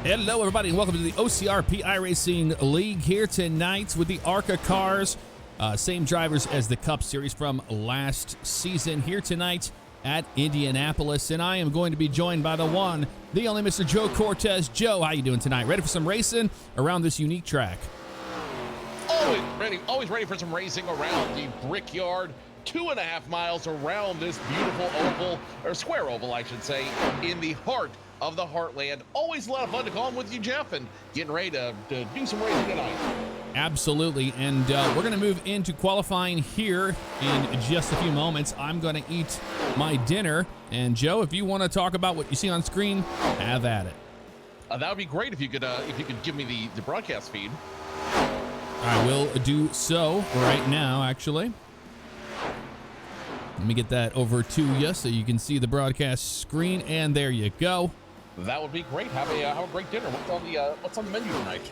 Hello, everybody, and welcome to the OCRP iRacing League here tonight with the ARCA cars. Same drivers as the Cup Series from last season here tonight at Indianapolis. And I am going to be joined by the one, the only Mr. Joe Cortez. Joe, how you doing tonight? Ready for some racing around this unique track? Always ready for some racing around the Brickyard. 2.5 miles around this beautiful oval, or square oval, I should say, in the heart of the Heartland. Always a lot of fun to call in with you, Jeff, and getting ready to do some racing tonight. Absolutely, and we're going to move into qualifying here in just a few moments. I'm going to eat my dinner, and Joe, if you want to talk about what you see on screen, have at it. That would be great if you could give me the broadcast feed. I will do so right now, actually. Let me get that over to you so you can see the broadcast screen, and there you go. That would be great. Have a great dinner. What's on the menu tonight?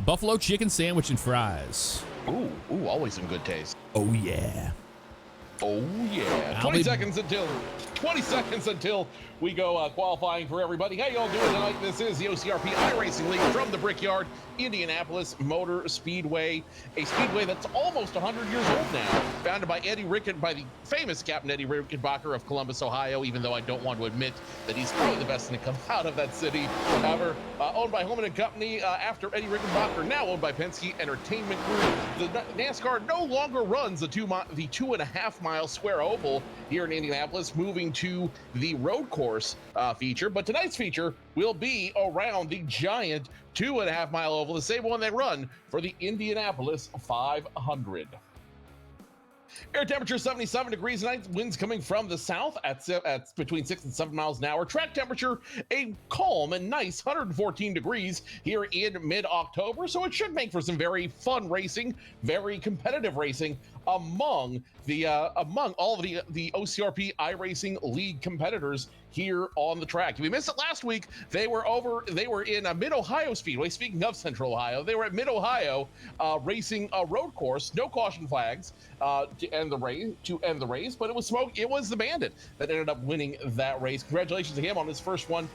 Buffalo chicken sandwich and fries. Ooh, always in good taste. Oh yeah. Oh yeah. 20 seconds until we go qualifying for everybody. How y'all doing tonight? This is the OCRP iRacing League from the Brickyard, Indianapolis Motor Speedway, a speedway that's almost 100 years old now. Founded by by the famous Captain Eddie Rickenbacker of Columbus, Ohio, even though I don't want to admit that he's probably the best thing to come out of that city ever. Owned by Holman & Company after Eddie Rickenbacker, now owned by Penske Entertainment Group. The NASCAR no longer runs the 2.5 mile square oval here in Indianapolis, moving to the road course feature. But tonight's feature will be around the giant 2.5 mile oval, the same one they run for the Indianapolis 500. Air temperature 77 degrees tonight. Winds coming from the south at between 6 and 7 miles an hour. Track temperature a calm and nice 114 degrees here in mid-October. So it should make for some very fun racing, very competitive racing among all of the OCRP iRacing League competitors here on the track. If you missed it last week, they were in Mid-Ohio Speedway. Speaking of Central Ohio, they were at Mid-Ohio racing a road course, no caution flags to end the race, but it was the Bandit that ended up winning that race. Congratulations to him on his first win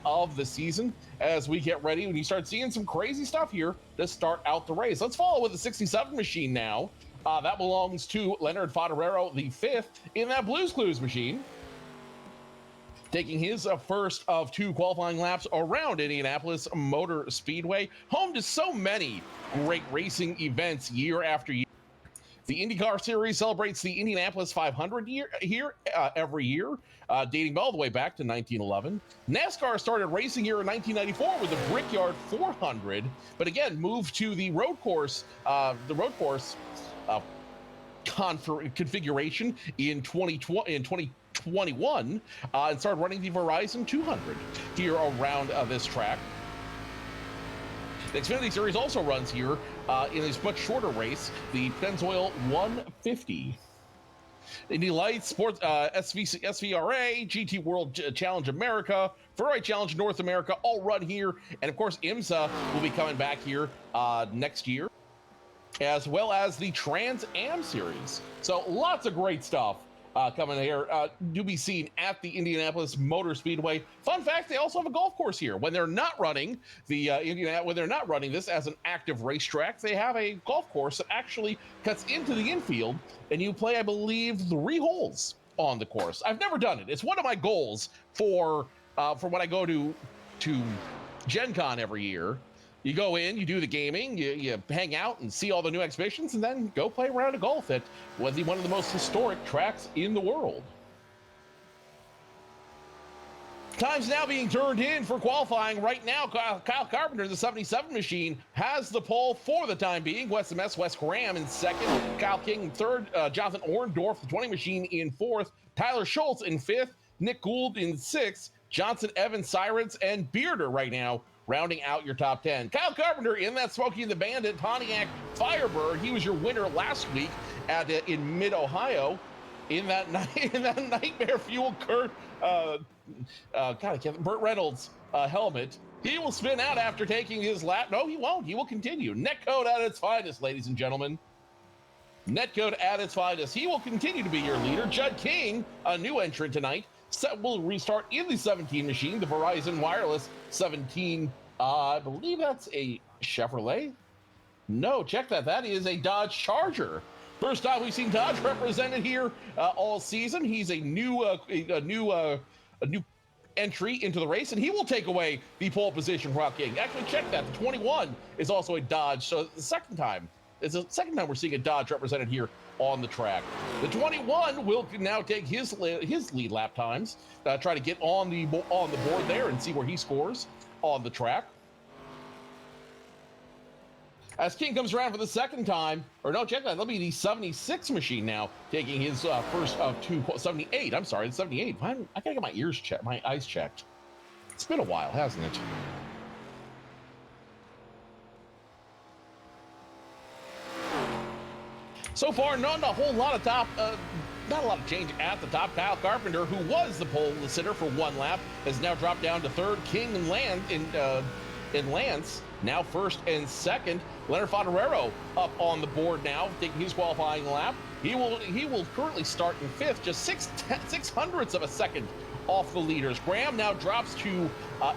of the season. As we get ready, when you start seeing some crazy stuff here to start out the race. Let's follow with the 67 machine now. That belongs to Leonard Fodorero, the fifth in that Blues Clues machine, taking his first of two qualifying laps around Indianapolis Motor Speedway, home to so many great racing events year after year. The IndyCar Series celebrates the Indianapolis 500 every year, dating all the way back to 1911. NASCAR started racing here in 1994 with the Brickyard 400, but again moved to the road course configuration in 2021 and started running the Verizon 200 here around this track. The Xfinity Series also runs here in a much shorter race, the Pennzoil 150. Indy Lights, Sports, SVRA, GT World Challenge America, Ferrari Challenge North America, all run here. And of course, IMSA will be coming back here next year, as well as the Trans Am Series. So lots of great stuff coming here to be seen at the Indianapolis Motor Speedway. Fun fact: they also have a golf course here. When they're not running this as an active racetrack, they have a golf course that actually cuts into the infield, and you play, I believe, 3 holes on the course. I've never done it. It's one of my goals for when I go to Gen Con every year. You go in, you do the gaming, you hang out and see all the new exhibitions, and then go play a round of golf at one of the most historic tracks in the world. Time's now being turned in for qualifying right now. Kyle Carpenter, the 77 machine, has the pole for the time being. Wes Graham in second, Kyle King in third, Jonathan Orndorff, the 20 machine, in fourth, Tyler Schultz in fifth, Nick Gould in sixth, Johnson, Evans, Sirens, and Bearder right now rounding out your top 10. Kyle Carpenter in that Smokey and the Bandit Pontiac Firebird. He was your winner last week in Mid-Ohio in that nightmare fuel Burt Reynolds helmet. He will spin out after taking his lap. No, he won't. He will continue. Netcode at its finest, ladies and gentlemen. Netcode at its finest. He will continue to be your leader. Judd King, a new entrant tonight, will restart in the 17 machine, the Verizon Wireless 17 I believe that's a Chevrolet. No, check that. That is a Dodge Charger. First time we've seen Dodge represented here all season. He's a new entry into the race, and he will take away the pole position from Rock King. Actually, check that. The 21 is also a Dodge. So it's the second time we're seeing a Dodge represented here on the track. The 21 will now take his lead lap times, try to get on the board there and see where he scores on the track. As King comes around for the second time, or no, check that, that'll be the 76 machine now, taking his first of 78. I'm sorry, the 78. I gotta get my eyes checked. It's been a while, hasn't it? So far, not a lot of change at the top. Kyle Carpenter, who was the pole sitter for one lap, has now dropped down to third. King and Lance now first and second. Leonard Fonterero up on the board now, taking his qualifying lap. He will currently start in fifth, just 6/600ths of a second off the leaders. Graham now drops to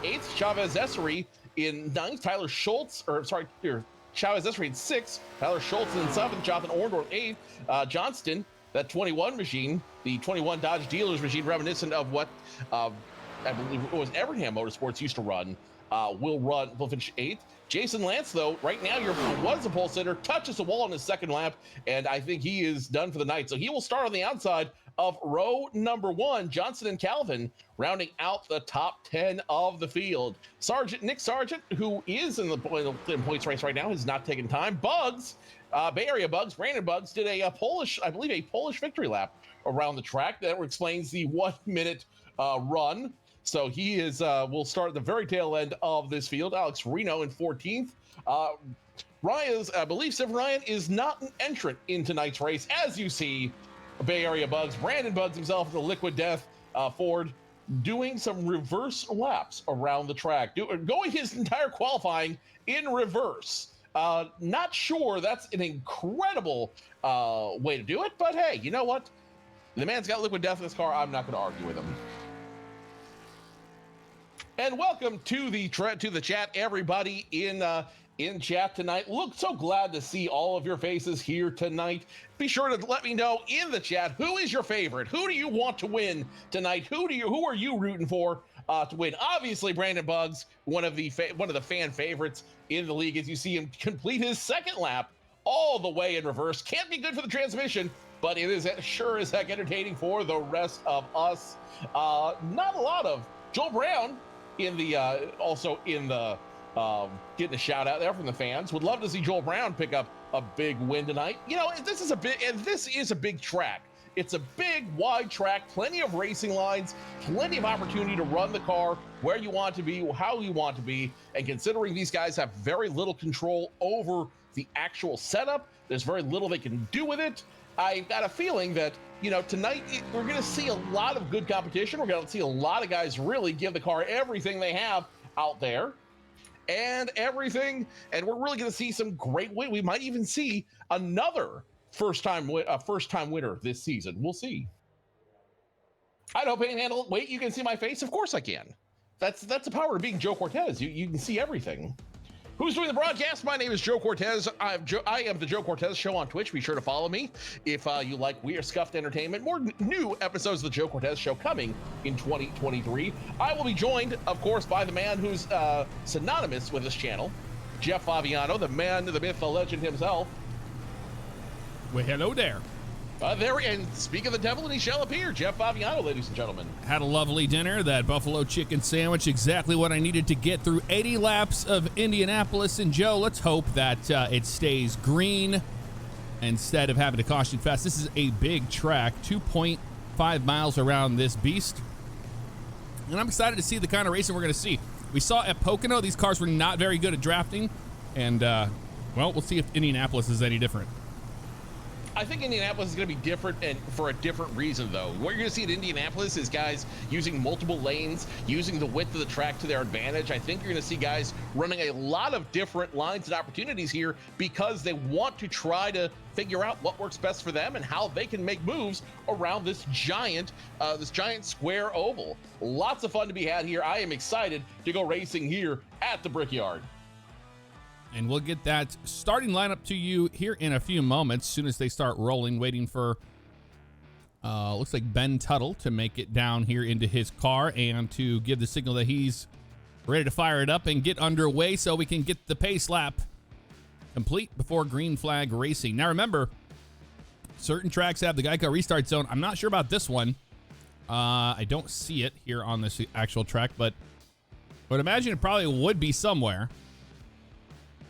eighth. Chavez Essery in ninth. Chavez Essery in sixth. Tyler Schultz in seventh. Jonathan Orndorff eighth. Johnston, that 21 machine, the 21 Dodge Dealers machine, reminiscent of what I believe it was Evernham Motorsports used to run, will finish eighth. Jason Lance, though, right now was a pole sitter, touches the wall in his second lap, and I think he is done for the night. So he will start on the outside of row number one. Johnson and Calvin rounding out the top 10 of the field. Nick Sargent, who is in the points race right now, has not taken time. Bugs, Bay Area Bugs, Brandon Bugs, did a Polish victory lap around the track. That explains the 1 minute run. So he will start at the very tail end of this field. Alex Reno in 14th. I believe Stephen Ryan is not an entrant in tonight's race. As you see, Bay Area Bugs, Brandon Bugs himself, the Liquid Death Ford, doing some reverse laps around the track, going his entire qualifying in reverse. Not sure that's an incredible way to do it, but hey, you know what? The man's got Liquid Death in his car. I'm not going to argue with him. And welcome to the chat, everybody in chat tonight. Look, so glad to see all of your faces here tonight. Be sure to let me know in the chat, who is your favorite? Who do you want to win tonight? Who are you rooting for to win? Obviously, Brandon Bugs, one of the fan favorites in the league, as you see him complete his second lap all the way in reverse. Can't be good for the transmission, but it is sure as heck entertaining for the rest of us. Not a lot of Joel Brown getting a shout out there from the fans. Would love to see Joel Brown pick up a big win tonight. You know, this is a big track. It's a big, wide track, plenty of racing lines, plenty of opportunity to run the car where you want to be, how you want to be. And considering these guys have very little control over the actual setup, there's very little they can do with it. I've got a feeling that, you know, tonight we're going to see a lot of good competition. We're going to see a lot of guys really give the car everything they have out there and everything. And we're really going to see some great win. We might even see another first-time winner this season. We'll see. I don't panhandle. Wait, you can see my face? Of course I can. That's the power of being Joe Cortez. You can see everything. Who's doing the broadcast? My name is Joe Cortez. I am the Joe Cortez Show on Twitch. Be sure to follow me if you like weird scuffed entertainment. More new episodes of the Joe Cortez Show coming in 2023. I will be joined, of course, by the man who's synonymous with this channel, Jeff Favignano, the man, the myth, the legend himself. Well, hello there. And speak of the devil, and he shall appear. Jeff Favignano, ladies and gentlemen. Had a lovely dinner. That buffalo chicken sandwich, exactly what I needed to get through 80 laps of Indianapolis. And Joe, let's hope that it stays green instead of having to caution fast. This is a big track, 2.5 miles around this beast. And I'm excited to see the kind of racing we're going to see. We saw at Pocono, these cars were not very good at drafting. And, well, we'll see if Indianapolis is any different. I think Indianapolis is going to be different, and for a different reason, though. What you're going to see at Indianapolis is guys using multiple lanes, using the width of the track to their advantage. I think you're going to see guys running a lot of different lines and opportunities here because they want to try to figure out what works best for them and how they can make moves around this giant square oval. Lots of fun to be had here. I am excited to go racing here at the Brickyard. And we'll get that starting lineup to you here in a few moments, as soon as they start rolling, waiting for, looks like Ben Tuttle to make it down here into his car and to give the signal that he's ready to fire it up and get underway so we can get the pace lap complete before green flag racing. Now remember, certain tracks have the Geico restart zone. I'm not sure about this one. I don't see it here on this actual track, but I would imagine it probably would be somewhere.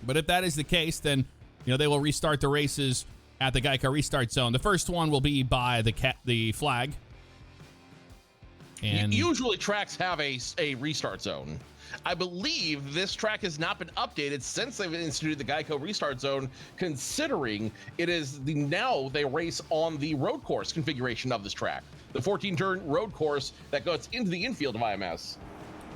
But if that is the case, then, they will restart the races at the Geico restart zone. The first one will be by the flag. And usually tracks have a restart zone. I believe this track has not been updated since they've instituted the Geico restart zone, considering it is now they race on the road course configuration of this track. The 14-turn road course that goes into the infield of IMS.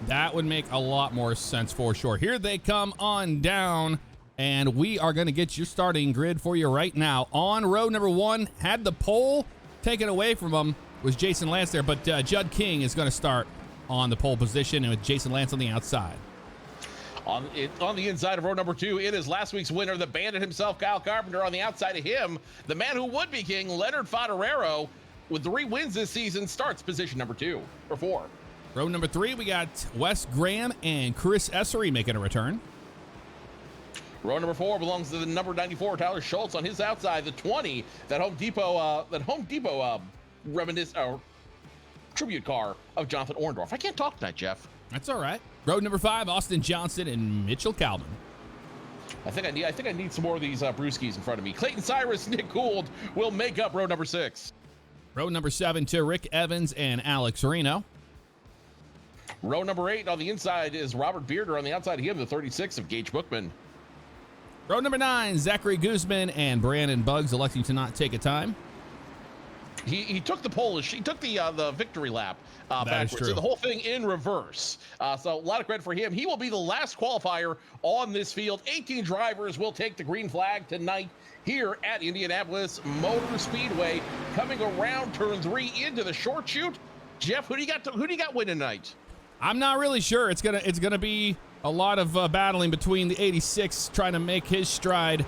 That would make a lot more sense for sure. Here they come on down, and we are going to get your starting grid for you right now. On row number 1, had the pole taken away from him, was Jason Lance there, but Judd King is going to start on the pole position, and with Jason Lance on the outside. On the inside of row number 2, it is last week's winner, the bandit himself, Kyle Carpenter. On the outside of him, the man who would be king, Leonard Fodorero, with 3 wins this season, starts position number 2 or 4. Row number 3, we got Wes Graham and Chris Essery making a return. Row number 4 belongs to the number 94, Tyler Schultz, on his outside. The 20, that Home Depot tribute car of Jonathan Orndorff. I can't talk tonight, Jeff. That's all right. Row number 5, Austin Johnson and Mitchell Calvin. I think I need some more of these brewskis in front of me. Clayton Cyrus, Nick Gould will make up row number 6. Row number 7 to Rick Evans and Alex Reno. Row number 8 on the inside is Robert Bearder. On the outside of him, the 36 of Gage Bookman. Row number 9, Zachary Guzman and Brandon Buggs electing to not take a time. He took the pole. He took the victory lap backwards. Is true. So the whole thing in reverse. So a lot of credit for him. He will be the last qualifier on this field. 18 drivers will take the green flag tonight here at Indianapolis Motor Speedway. Coming around turn 3 into the short chute. Jeff, who do you got winning tonight? I'm not really sure. It's gonna be a lot of battling between the 86 trying to make his stride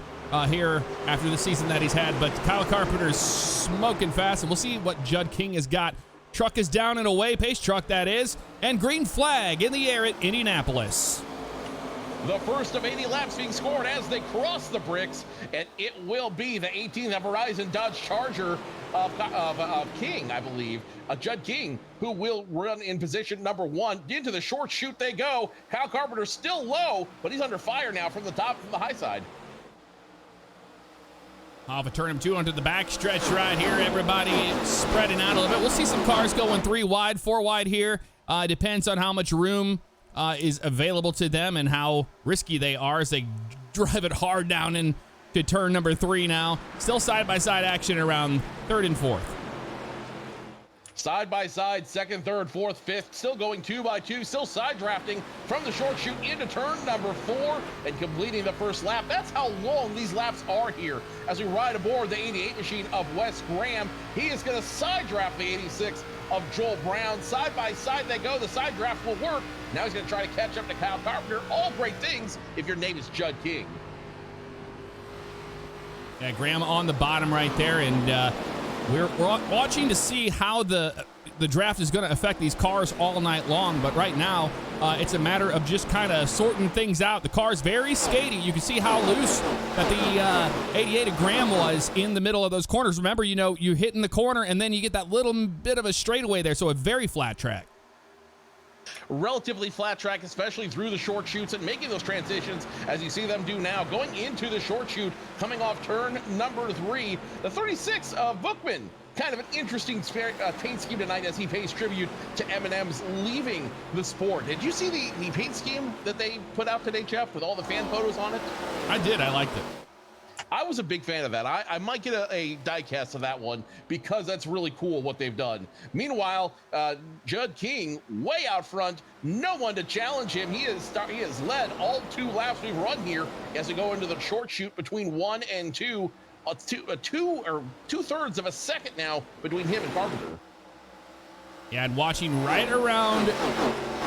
here after the season that he's had. But Kyle Carpenter's smoking fast, and we'll see what Judd King has got. Truck is down and away, pace truck that is, and green flag in the air at Indianapolis. The first of 80 laps being scored as they cross the bricks, and it will be the 18th Verizon Dodge Charger of King, I believe, Judd King, who will run in position number 1. Into the short chute they go. Kyle Carpenter still low, but he's under fire now from the high side. Off of turn 2 onto the back stretch right here. Everybody spreading out a little bit. We'll see some cars going 3 wide, 4 wide here. Depends on how much room is available to them and how risky they are as they drive it hard down into turn number 3 now. Still side-by-side action around 3rd and 4th. Side by side, 2nd, 3rd, 4th, 5th, still going 2 by 2, still side drafting from the short chute into turn number 4 and completing the first lap. That's how long these laps are here as we ride aboard the 88 machine of Wes Graham. He is going to side draft the 86 of Joel Brown. Side by side they go. The side draft will work. Now he's going to try to catch up to Kyle Carpenter. All great things if your name is Judd King. Yeah, Graham on the bottom right there, and we're watching to see how the draft is going to affect these cars all night long. But right now, it's a matter of just kind of sorting things out. The car's very skaty. You can see how loose that the 88 of Graham was in the middle of those corners. Remember, you hit in the corner, and then you get that little bit of a straightaway there, so a very flat track. Relatively flat track, especially through the short chutes and making those transitions as you see them do now. Going into the short chute, coming off turn number 3, the 36 of Bookman. Kind of an interesting paint scheme tonight as he pays tribute to M&M's leaving the sport. Did you see the paint scheme that they put out today, Jeff, with all the fan photos on it? I did. I liked it. I was a big fan of that. I might get a diecast of that one because that's really cool what they've done. Meanwhile, Judd King way out front, no one to challenge him. He has led all 2 laps we've run here as we go into the short shoot between 1 and 2. Two-thirds of a second now between him and Carpenter. Yeah, and watching right around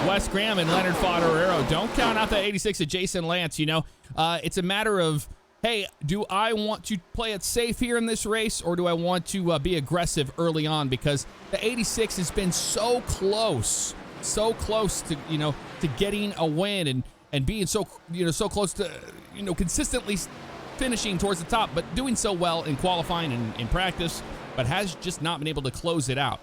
Wes Graham and Leonard Favignano, don't count out the 86 of Jason Lance. You know, it's a matter of, hey, do I want to play it safe here in this race, or do I want to be aggressive early on? Because the 86 has been so close to, you know, to getting a win and being so close to, you know, consistently finishing towards the top, but doing so well in qualifying and in practice, but has just not been able to close it out.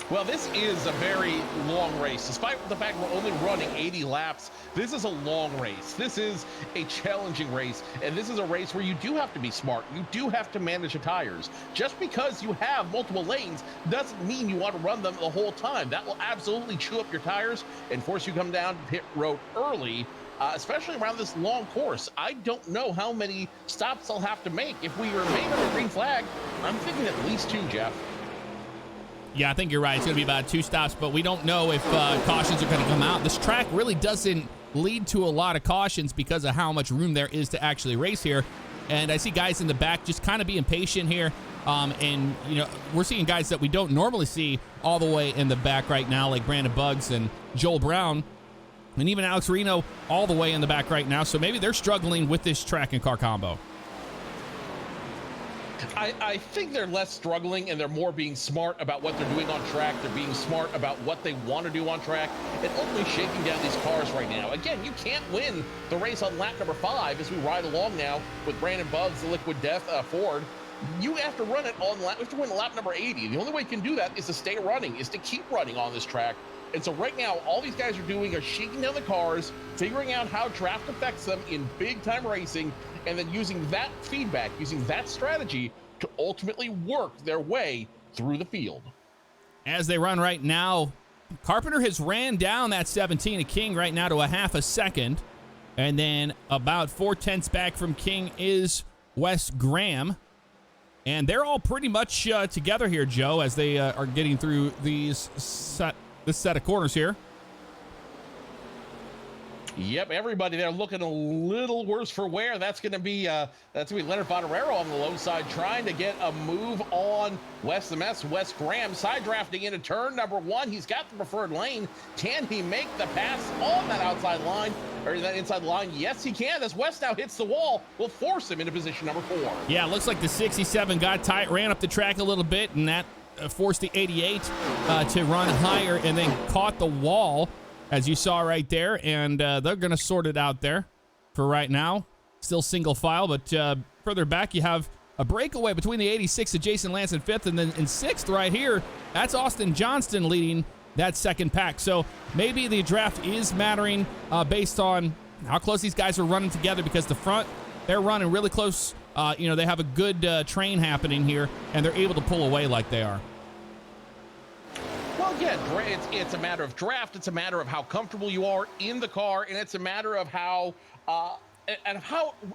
Well, this is a very long race. Despite the fact we're only running 80 laps, this is a long race. This is a challenging race, and this is a race where you do have to be smart. You do have to manage the tires. Just because you have multiple lanes doesn't mean you want to run them the whole time. That will absolutely chew up your tires and force you to come down pit road early, especially around this long course. I don't know how many stops I'll have to make. If we remain on the green flag, I'm thinking at least 2, Jeff. Yeah, I think you're right. It's going to be about 2 stops, but we don't know if cautions are going to come out. This track really doesn't lead to a lot of cautions because of how much room there is to actually race here. And I see guys in the back just kind of being patient here. And, you know, we're seeing guys that we don't normally see all the way in the back right now, like Brandon Buggs and Joel Brown, and even Alex Reno all the way in the back right now. So maybe they're struggling with this track and car combo. I think they're less struggling and they're more being smart about what they're doing on track. They're being smart about what they want to do on track and ultimately shaking down these cars right now. Again, you can't win the race on lap number 5 as we ride along now with Brandon Buggs, the Liquid Death Ford. You have to run it on lap, you have to win lap number 80. The only way you can do that is to stay running, is to keep running on this track. And so right now, all these guys are doing are shaking down the cars, figuring out how draft affects them in big time racing, and then using that feedback, using that strategy to ultimately work their way through the field. As they run right now, Carpenter has ran down that 17 of King right now to a half a second. And then about 4/10 back from King is Wes Graham. And they're all pretty much together here, Joe, as they are getting through this set of corners here. Yep, everybody there looking a little worse for wear. That's going to be Leonard Favignano on the low side trying to get a move on Wes Graham side drafting into turn number 1. He's got the preferred lane. Can he make the pass on that outside line or that inside line? Yes, he can. As Wes now hits the wall, will force him into position number 4. Yeah, it looks like the 67 got tight, ran up the track a little bit, and that forced the 88 to run higher and then caught the wall, as you saw right there, and they're going to sort it out there for right now. Still single file, but further back you have a breakaway between the 86 of Jason Lance in 5th, and then in 6th right here, that's Austin Johnston leading that second pack. So maybe the draft is mattering based on how close these guys are running together, because the front, they're running really close. You know, they have a good train happening here, and they're able to pull away like they are. Well, again, it's a matter of draft. It's a matter of how comfortable you are in the car, and it's a matter of how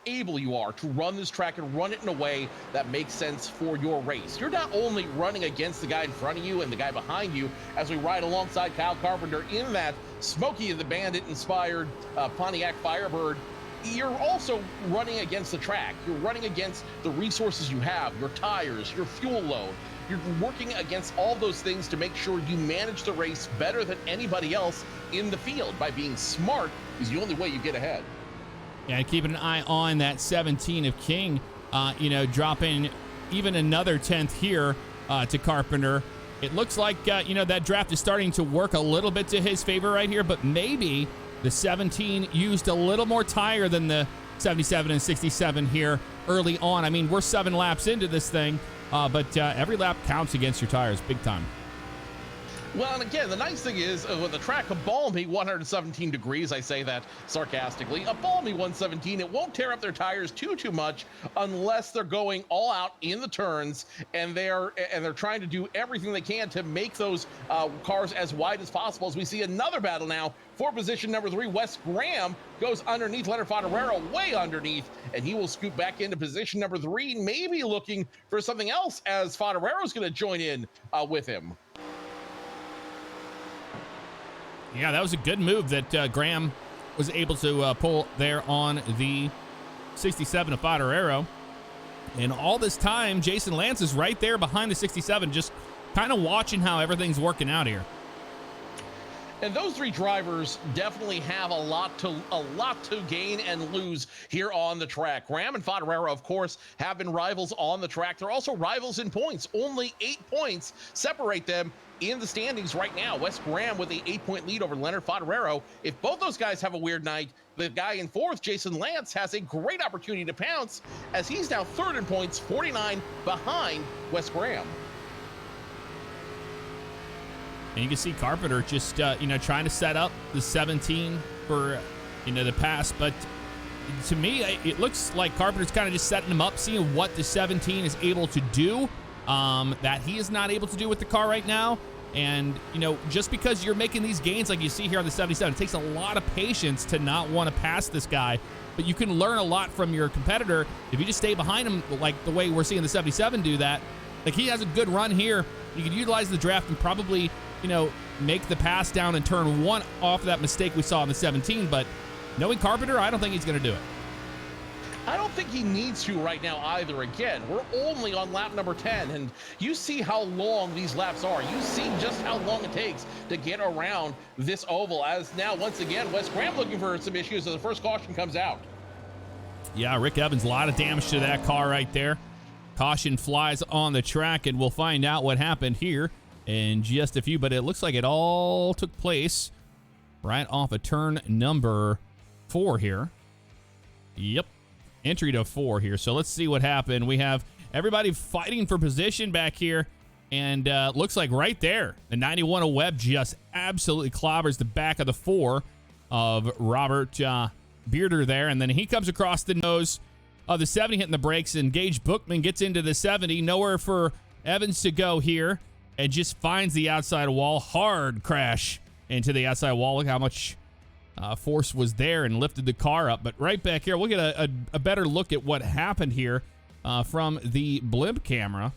able you are to run this track and run it in a way that makes sense for your race. You're not only running against the guy in front of you and the guy behind you as we ride alongside Kyle Carpenter in that Smokey and the Bandit-inspired Pontiac Firebird. You're also running against the track. You're running against the resources you have, your tires, your fuel load. You're working against all those things to make sure you manage the race better than anybody else in the field. By being smart is the only way you get ahead. Yeah, keeping an eye on that 17 of King, you know, dropping even another 10th here to Carpenter. It looks like, you know, that draft is starting to work a little bit to his favor right here, but maybe the 17 used a little more tire than the 77 and 67 here early on. I mean, we're 7 laps into this thing, but every lap counts against your tires big time. Well, and again, the nice thing is with the track, a balmy 117 degrees, I say that sarcastically, a balmy 117, it won't tear up their tires too much unless they're going all out in the turns and they're trying to do everything they can to make those cars as wide as possible. As we see another battle now for position number 3, Wes Graham goes underneath Leonard Favignano, way underneath, and he will scoot back into position number 3, maybe looking for something else as Favignano's going to join in with him. Yeah, that was a good move that Graham was able to pull there on the 67 of Favignano. And all this time, Jason Lance is right there behind the 67, just kind of watching how everything's working out here. And those 3 drivers definitely have a lot to gain and lose here on the track. Graham and Favignano, of course, have been rivals on the track. They're also rivals in points. Only 8 points separate them in the standings right now. Wes Graham with a 8-point lead over Leonard Favignano. If both those guys have a weird night, the guy in 4th, Jason Lance, has a great opportunity to pounce as he's now 3rd in points, 49 behind Wes Graham. And you can see Carpenter just, trying to set up the 17 for, the pass. But to me, it looks like Carpenter's kind of just setting him up, seeing what the 17 is able to do that he is not able to do with the car right now. And, just because you're making these gains like you see here on the 77, it takes a lot of patience to not want to pass this guy. But you can learn a lot from your competitor if you just stay behind him like the way we're seeing the 77 do that. Like, he has a good run here. You can utilize the draft and probably, make the pass down in turn 1 off of that mistake we saw in the 17. But knowing Carpenter, I don't think he's going to do it. I don't think he needs to right now either. Again, we're only on lap number 10, and you see how long these laps are. You see just how long it takes to get around this oval, as now, once again, Wes Graham looking for some issues as the first caution comes out. Yeah, Rick Evans, a lot of damage to that car right there. Caution flies on the track, and we'll find out what happened here in just a few, but it looks like it all took place right off of turn number 4 here. Yep, entry to 4 here. So let's see what happened. We have everybody fighting for position back here, and looks like right there, the 91 of Webb just absolutely clobbers the back of the 4 of Robert Bearder there, and then he comes across the nose of the 70, hitting the brakes, and Gage Bookman gets into the 70. Nowhere for Evans to go here, and just finds the outside wall. Hard crash into the outside wall. Look how much force was there and lifted the car up. But right back here, we'll get a better look at what happened here from the blimp camera,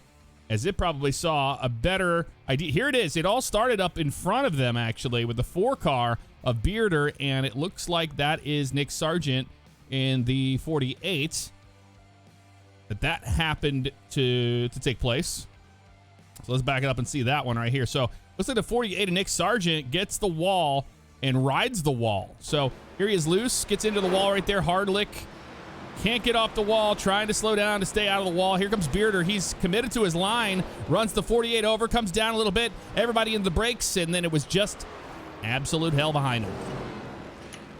as it probably saw a better idea. Here it is. It all started up in front of them, actually, with the 4 car of Bearder, and it looks like that is Nick Sargent in the 48. That happened to take place. So let's back it up and see that one right here. So looks like the 48 of Nick Sargent gets the wall and rides the wall. So here he is loose, gets into the wall right there. Hardlick can't get off the wall, trying to slow down to stay out of the wall. Here comes Bearder. He's committed to his line, runs the 48 over, comes down a little bit. Everybody in the brakes, and then it was just absolute hell behind him.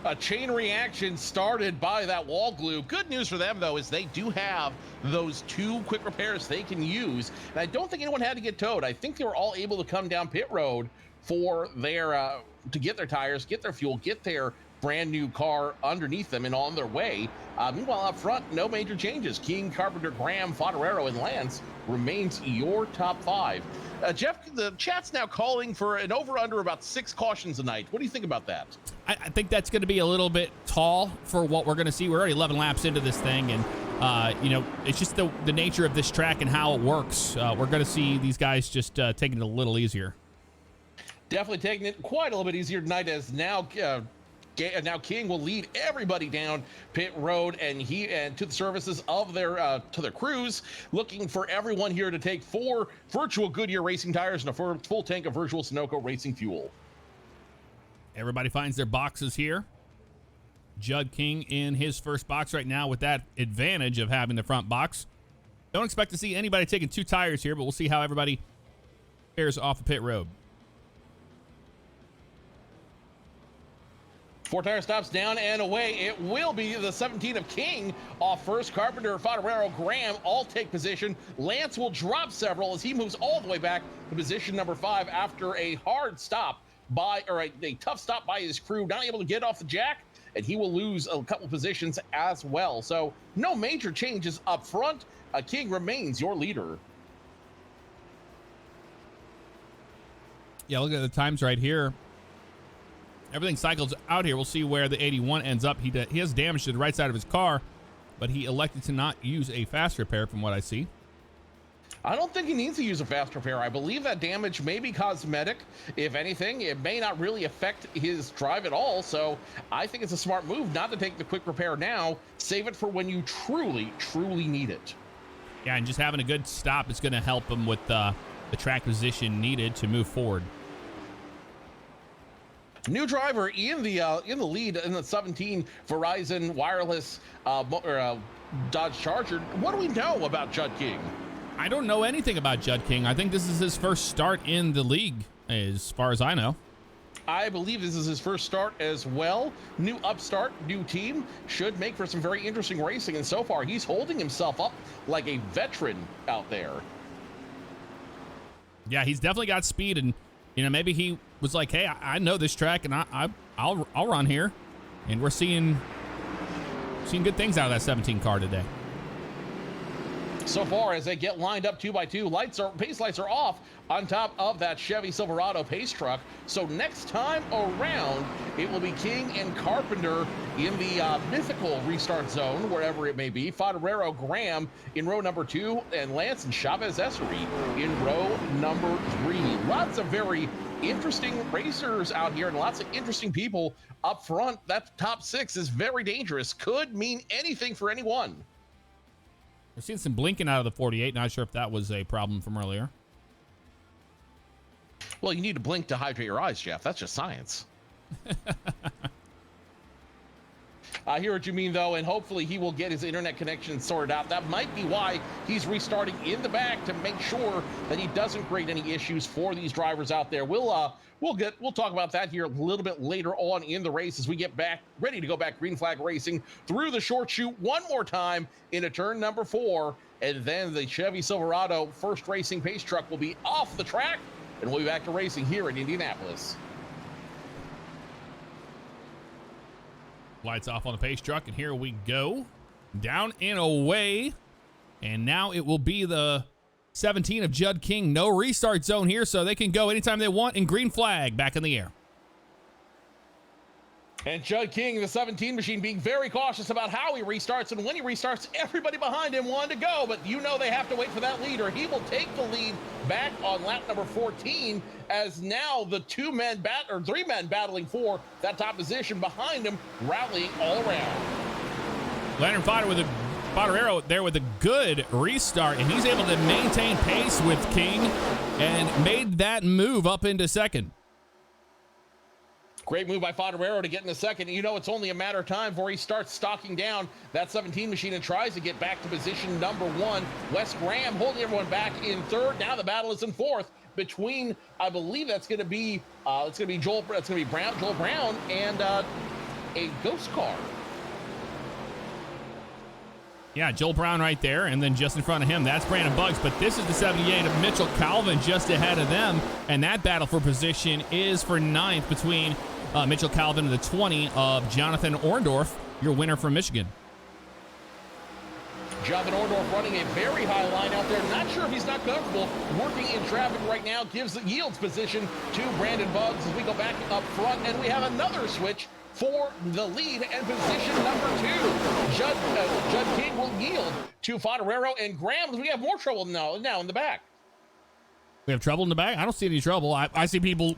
A chain reaction started by that wall glue. Good news for them, though, is they do have those 2 quick repairs they can use. And I don't think anyone had to get towed. I think they were all able to come down pit road for their to get their tires, get their fuel, get their brand new car underneath them and on their way. Meanwhile, up front, no major changes. King, Carpenter, Graham, Favignano, and Lance remains your top 5. Jeff, the chat's now calling for an over-under about 6 cautions a night. What do you think about that? I think that's going to be a little bit tall for what we're going to see. We're already 11 laps into this thing, and it's just the nature of this track and how it works. We're going to see these guys just taking it a little easier. Definitely taking it quite a little bit easier tonight, as now King will lead everybody down pit road and to the services of their crews, looking for everyone here to take 4 virtual Goodyear racing tires and a full tank of virtual Sunoco racing fuel. Everybody finds their boxes here. Judd King in his first box right now with that advantage of having the front box. Don't expect to see anybody taking 2 tires here, but we'll see how everybody fares off the pit road. 4 tire stops down and away. It will be the 17 of King off first. Carpenter, Favignano, Graham all take position. Lance will drop several as he moves all the way back to position number 5 after a hard stop a tough stop by his crew, not able to get off the jack, and he will lose a couple positions as well. So no major changes up front. King remains your leader. Yeah, look at the times right here. Everything cycles out here. We'll see where the 81 ends up. He has damage to the right side of his car, but he elected to not use a fast repair from what I see. I don't think he needs to use a fast repair. I believe that damage may be cosmetic. If anything, it may not really affect his drive at all. So I think it's a smart move not to take the quick repair now. Save it for when you truly, truly need it. Yeah, and just having a good stop is going to help him with the track position needed to move forward. New driver in the lead in the 17 Verizon wireless Dodge Charger. What do we know about Judd King? I don't know anything about Judd King. I think this is his first start in the league, as far as I know. I believe this is his first start as well. New upstart, new team, should make for some very interesting racing. And so far, he's holding himself up like a veteran out there. Yeah, he's definitely got speed, and maybe he was like, "Hey, I know this track, and I'll run here." And we're seeing good things out of that 17 car today. So far, as they get lined up 2 by 2, pace lights are off on top of that Chevy Silverado pace truck. So next time around, it will be King and Carpenter in the mythical restart zone, wherever it may be. Favignano, Graham in row number 2, and Lance and Chavez Essery in row number 3. Lots of very interesting racers out here and lots of interesting people up front. That top 6 is very dangerous. Could mean anything for anyone. We're seeing some blinking out of the 48. Not sure if that was a problem from earlier. Well, you need to blink to hydrate your eyes, Jeff. That's just science. I hear what you mean, though, and hopefully he will get his internet connection sorted out. That might be why he's restarting in the back, to make sure that he doesn't create any issues for these drivers out there. We'll talk about that here a little bit later on in the race as we get back ready to go back green flag racing through the short chute one more time into turn number 4, and then the Chevy Silverado first racing pace truck will be off the track, and we'll be back to racing here in Indianapolis. Lights off on the pace truck, and here we go. Down and away. And now it will be the 17 of Judd King. No restart zone here, so they can go anytime they want, and green flag back in the air. And Judd King, the 17 machine, being very cautious about how he restarts, and when he restarts, everybody behind him wanted to go, but they have to wait for that leader. He will take the lead back on lap number 14, as now the 3 men battling for that top position behind him, rallying all around. Leonard Favignano there with a good restart, and he's able to maintain pace with King and made that move up into second. Great move by Favignano to get in the second. It's only a matter of time before he starts stalking down that 17 machine and tries to get back to position number 1. Wes Graham holding everyone back in 3rd. Now the battle is in 4th between, I believe that's going to be Joel Brown and a ghost car. Yeah, Joel Brown right there, and then just in front of him, that's Brandon Buggs. But this is the 78 of Mitchell Calvin just ahead of them, and that battle for position is for 9th between Mitchell Calvin and the 20 of Jonathan Orndorff, your winner from Michigan. Jonathan Orndorff running a very high line out there. Not sure if he's not comfortable working in traffic right now. Yields position to Brandon Buggs as we go back up front, and we have another switch for the lead and position number 2. Judd King will yield to Favignano and Graham. We have more trouble now in the back. We have trouble in the back? I don't see any trouble. I see people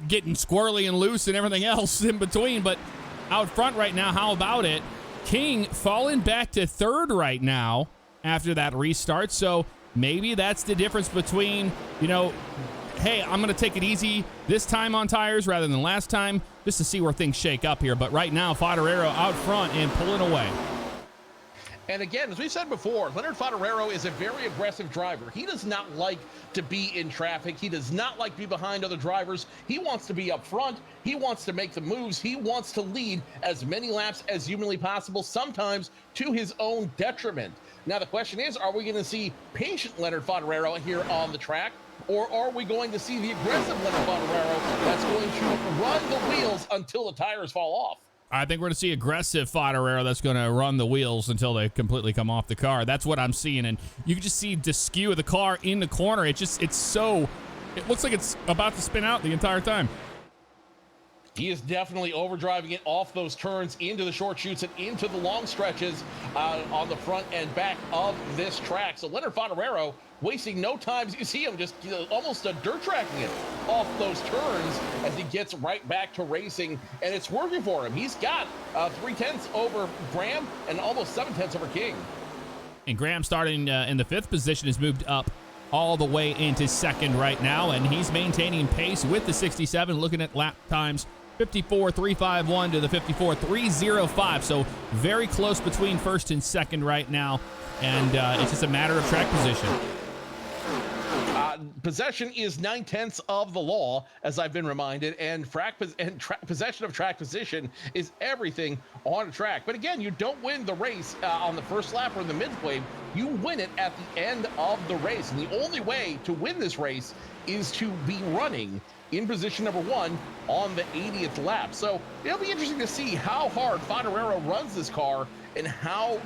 getting squirrely and loose and everything else in between, but out front right now, how about it? King falling back to 3rd right now after that restart, so maybe that's the difference between, hey, I'm going to take it easy this time on tires rather than last time, just to see where things shake up here. But right now, Favignano out front and pulling away. And again, as we said before, Leonard Favignano is a very aggressive driver. He does not like to be in traffic. He does not like to be behind other drivers. He wants to be up front. He wants to make the moves. He wants to lead as many laps as humanly possible, sometimes to his own detriment. Now, the question is, are we going to see patient Leonard Favignano here on the track? Or are we going to see the aggressive Leonard Favignano that's going to run the wheels until the tires fall off? I think we're going to see aggressive Favignano that's going to run the wheels until they completely come off the car. That's what I'm seeing, and you can just see the skew of the car in the corner. It looks like it's about to spin out the entire time. He is definitely overdriving it off those turns into the short chutes and into the long stretches on the front and back of this track. So Leonard Favignano wasting no time. You see him just almost dirt tracking it off those turns as he gets right back to racing, and it's working for him. He's got 3/10 over Graham and almost 7/10 over King. And Graham, starting in the 5th position, has moved up all the way into 2nd right now, and he's maintaining pace with the 67, looking at lap times 54.351 to the 54.305. So very close between 1st and 2nd right now, and it's just a matter of track position. Possession is 9/10 of the law, as I've been reminded, and possession of track position is everything on a track. But again, you don't win the race on the first lap or in the midway. You win it at the end of the race, and the only way to win this race is to be running in position number 1 on the 80th lap. So it'll be interesting to see how hard Favignano runs this car and how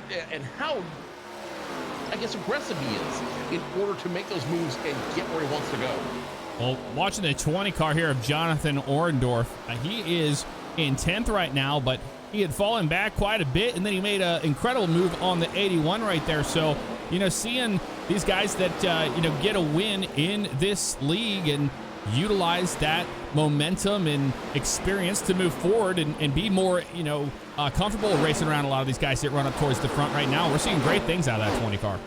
I guess aggressive he is in order to make those moves and get where he wants to go. Well, watching the 20 car here of Jonathan Orendorff, he is in 10th right now, but he had fallen back quite a bit, and then he made an incredible move on the 81 right there. So, seeing these guys that, get a win in this league and utilize that momentum and experience to move forward and be more, comfortable racing around a lot of these guys that run up towards the front right now. We're seeing great things out of that 20 car.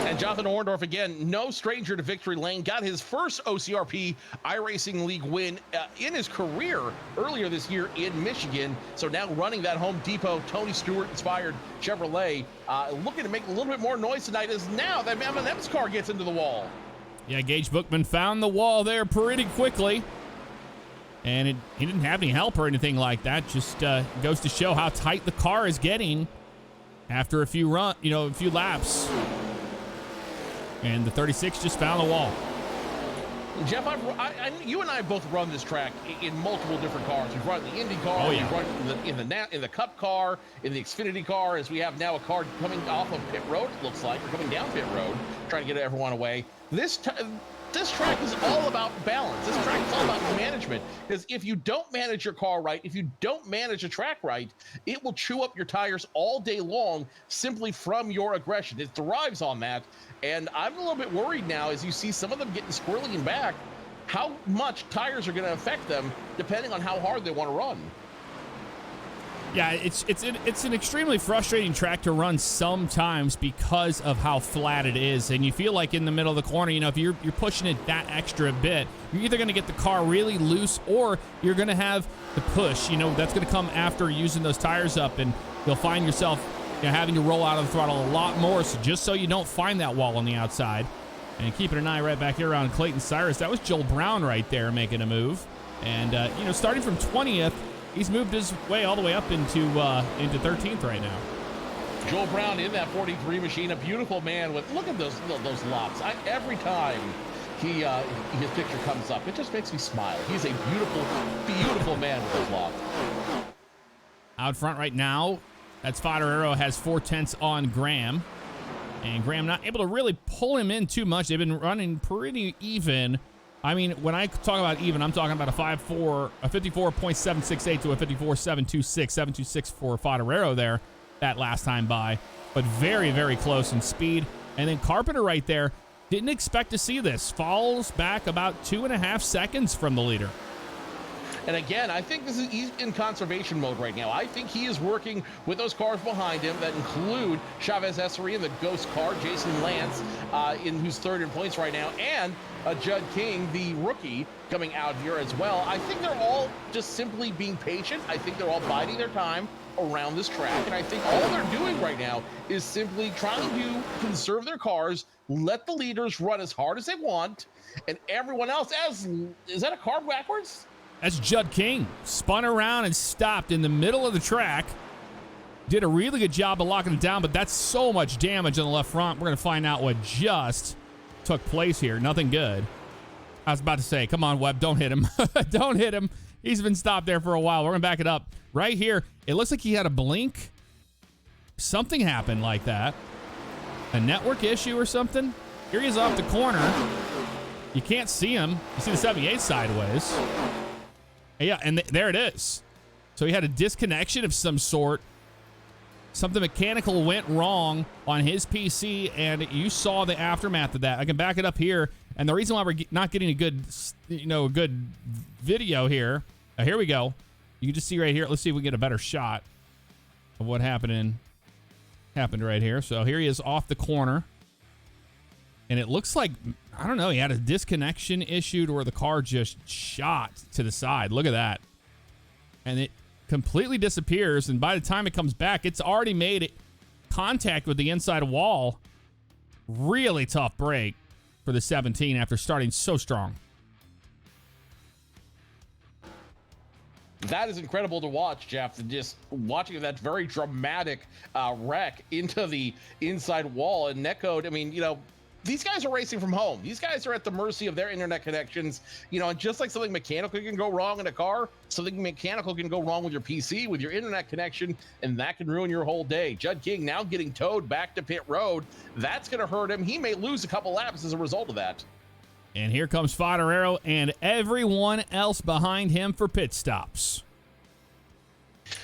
And Jonathan Orendorff, again, no stranger to victory lane, got his first OCRP iRacing League win in his career earlier this year in Michigan. So now running that Home Depot, Tony Stewart-inspired Chevrolet, looking to make a little bit more noise tonight as now that M&M's car gets into the wall. Yeah, Gage Bookman found the wall there pretty quickly. And he didn't have any help or anything like that. Just goes to show how tight the car is getting after a few laps. And the 36 just found the wall. Jeff, you and I both run this track in multiple different cars. We've run the Indy car, we've run in the Cup car, in the Xfinity car, as we have now a car coming off of pit road, it looks like, or coming down pit road, trying to get everyone away. This track is all about balance. This track is all about management, because if you don't manage your car right, if you don't manage the track right, it will chew up your tires all day long simply from your aggression. It thrives on that, and I'm a little bit worried now as you see some of them getting squirrely in back, how much tires are going to affect them depending on how hard they want to run. Yeah, it's an extremely frustrating track to run sometimes because of how flat it is, and you feel like in the middle of the corner, if you're pushing it that extra bit, you're either going to get the car really loose or you're going to have the push. That's going to come after using those tires up, and you'll find yourself having to roll out of the throttle a lot more, so just so you don't find that wall on the outside. And keeping an eye right back here around Clayton Cyrus, that was Joel Brown right there making a move, and starting from 20th. He's moved his way all the way up into 13th right now. Joel Brown in that 43 machine, a beautiful man with, look at those lots. Every time his picture comes up, it just makes me smile. He's a beautiful, beautiful man with those lots. Out front right now, that's Favignano has 4/10 on Graham. And Graham not able to really pull him in too much. They've been running pretty even. I mean, when I talk about even, I'm talking about a 54.768 to a 54.726, 726 for Favignano there that last time by, but very, very close in speed. And then Carpenter right there, didn't expect to see this. Falls back about 2.5 seconds from the leader. And again, I think he's in conservation mode right now. I think he is working with those cars behind him that include Chavez Essery in the Ghost car, Jason Lance, who's 3rd in points right now, and Judd King, the rookie, coming out here as well. I think they're all just simply being patient. I think they're all biding their time around this track. And I think all they're doing right now is simply trying to conserve their cars, let the leaders run as hard as they want, and everyone else, is that a car backwards? That's Judd King. Spun around and stopped in the middle of the track. Did a really good job of locking it down, but that's so much damage on the left front. We're going to find out what just took place here. Nothing good. I was about to say, come on, Webb, don't hit him. Don't hit him. He's been stopped there for a while. We're going to back it up. Right here, it looks like he had a blink. Something happened like that. A network issue or something. Here he is off the corner. You can't see him. You see the 78 sideways. Yeah, and there it is. So he had a disconnection of some sort. Something mechanical went wrong on his PC, and you saw the aftermath of that. I can back it up here, and the reason why we're not getting a good, good video here. Here we go. You can just see right here. Let's see if we get a better shot of what happened right here. So here he is off the corner, and it looks like, I don't know, he had a disconnection issue where the car just shot to the side. Look at that. And it completely disappears, and by the time it comes back, it's already made contact with the inside wall. Really tough break for the 17 after starting so strong. That is incredible to watch, Jeff. Just watching that very dramatic wreck into the inside wall. And netcode, I mean, these guys are racing from home. These guys are at the mercy of their internet connections, and just like something mechanical can go wrong in a car, something mechanical can go wrong with your PC, with your internet connection, and that can ruin your whole day. Judd King now getting towed back to pit road. That's going to hurt him. He may lose a couple laps as a result of that. And here comes Favignano and everyone else behind him for pit stops.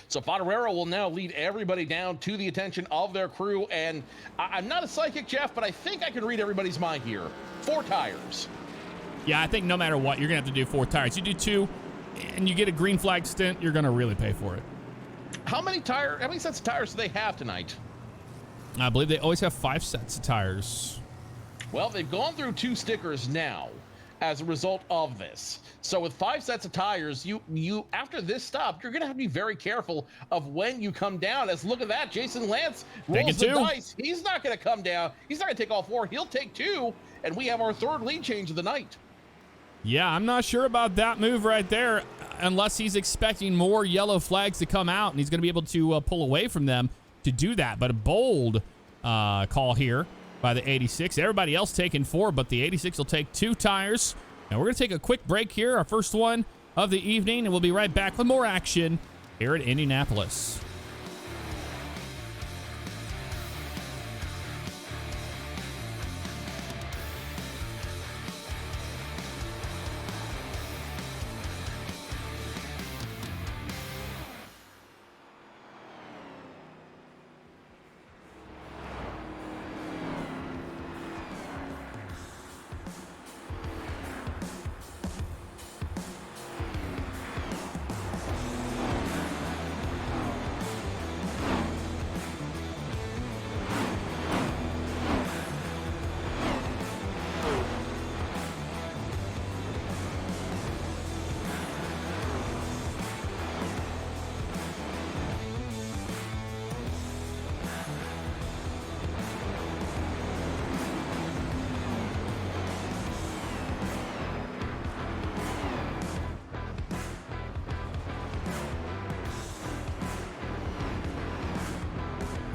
So Favignano will now lead everybody down to the attention of their crew. And I'm not a psychic, Jeff, but I think I can read everybody's mind here. 4 tires. Yeah, I think no matter what, you're going to have to do 4 tires. You do 2, and you get a green flag stint, you're going to really pay for it. How many sets of tires do they have tonight? I believe they always have 5 sets of tires. Well, they've gone through 2 stickers now as a result of this. So with 5 sets of tires, you after this stop, you're going to have to be very careful of when you come down. As look at that, Jason Lance rolls the dice. He's not going to come down. He's not going to take all 4. He'll take 2, and we have our 3rd lead change of the night. Yeah, I'm not sure about that move right there, unless he's expecting more yellow flags to come out, and he's going to be able to pull away from them to do that. But a bold call here by the 86. Everybody else taking 4, but the 86 will take 2 tires. And we're going to take a quick break here, our first one of the evening, and we'll be right back with more action here at Indianapolis.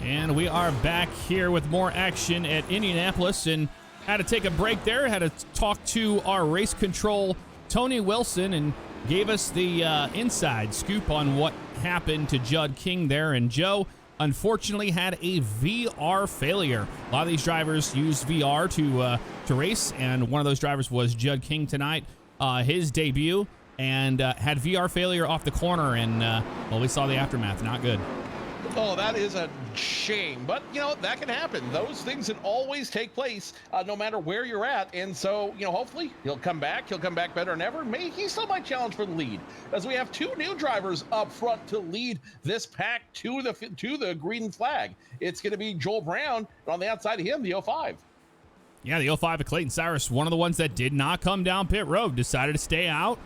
And we are back here with more action at Indianapolis, and had to take a break there. Had to talk to our race control, Tony Wilson, and gave us the inside scoop on what happened to Judd King there. And Joe, unfortunately, had a VR failure. A lot of these drivers use VR to race, and one of those drivers was Judd King tonight, his debut, and had VR failure off the corner, and well, we saw the aftermath. Not good. Oh, that is a shame, but that can happen. Those things can always take place, no matter where you're at. And so, hopefully he'll come back. He'll come back better than ever. Maybe he still might challenge for the lead, as we have 2 new drivers up front to lead this pack to the green flag. It's going to be Joel Brown, and on the outside of him, the 05. Yeah, the 05 of Clayton Cyrus, one of the ones that did not come down pit road, decided to stay out.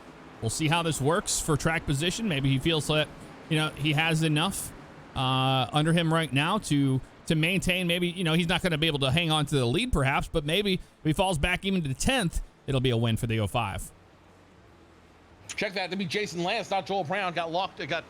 We'll see how this works for track position. Maybe he feels that, he has enough under him right now to maintain. Maybe, you know, he's not going to be able to hang on to the lead perhaps, but maybe if he falls back even to 10th, it'll be a win for the 05. Check that. To be Jason Lance, not Joel Brown. Got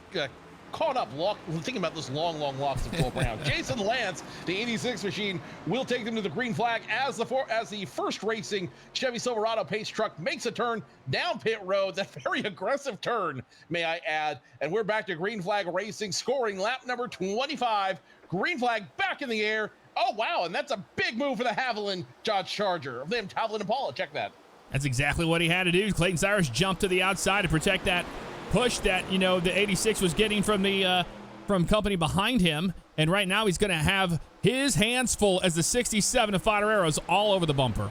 caught up thinking about this long loss of Joel Brown. Jason Lance, the 86 machine, will take them to the green flag as the first racing Chevy Silverado pace truck makes a turn down pit road. That very aggressive turn, may I add. And we're back to green flag racing, scoring lap number 25. Green flag back in the air. Oh, wow. And that's a big move for the Haviland Dodge Charger. Them Haviland Impala. Check that. That's exactly what he had to do. Clayton Cyrus jumped to the outside to protect that push that, you know, the 86 was getting from the from company behind him. And right now he's going to have his hands full as the 67 of Favignano's all over the bumper.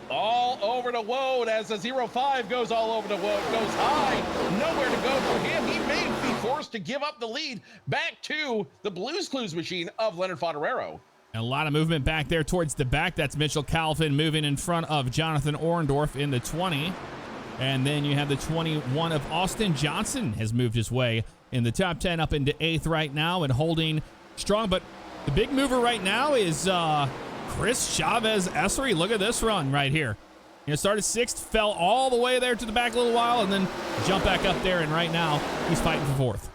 All over the woad as the 05 goes all over the woad, goes high, nowhere to go for him. He may be forced to give up the lead back to the Blues Clues machine of Leonard Favignano. A lot of movement back there towards the back. That's Mitchell Calvin moving in front of Jonathan Orendorff in the 20. And then you have the 21 of Austin Johnson has moved his way in the top 10 up into 8th right now and holding strong. But the big mover right now is Chris Chavez Essery. Look at this run right here. You know, started 6th, fell all the way there to the back a little while, and then jumped back up there. And right now he's fighting for 4th.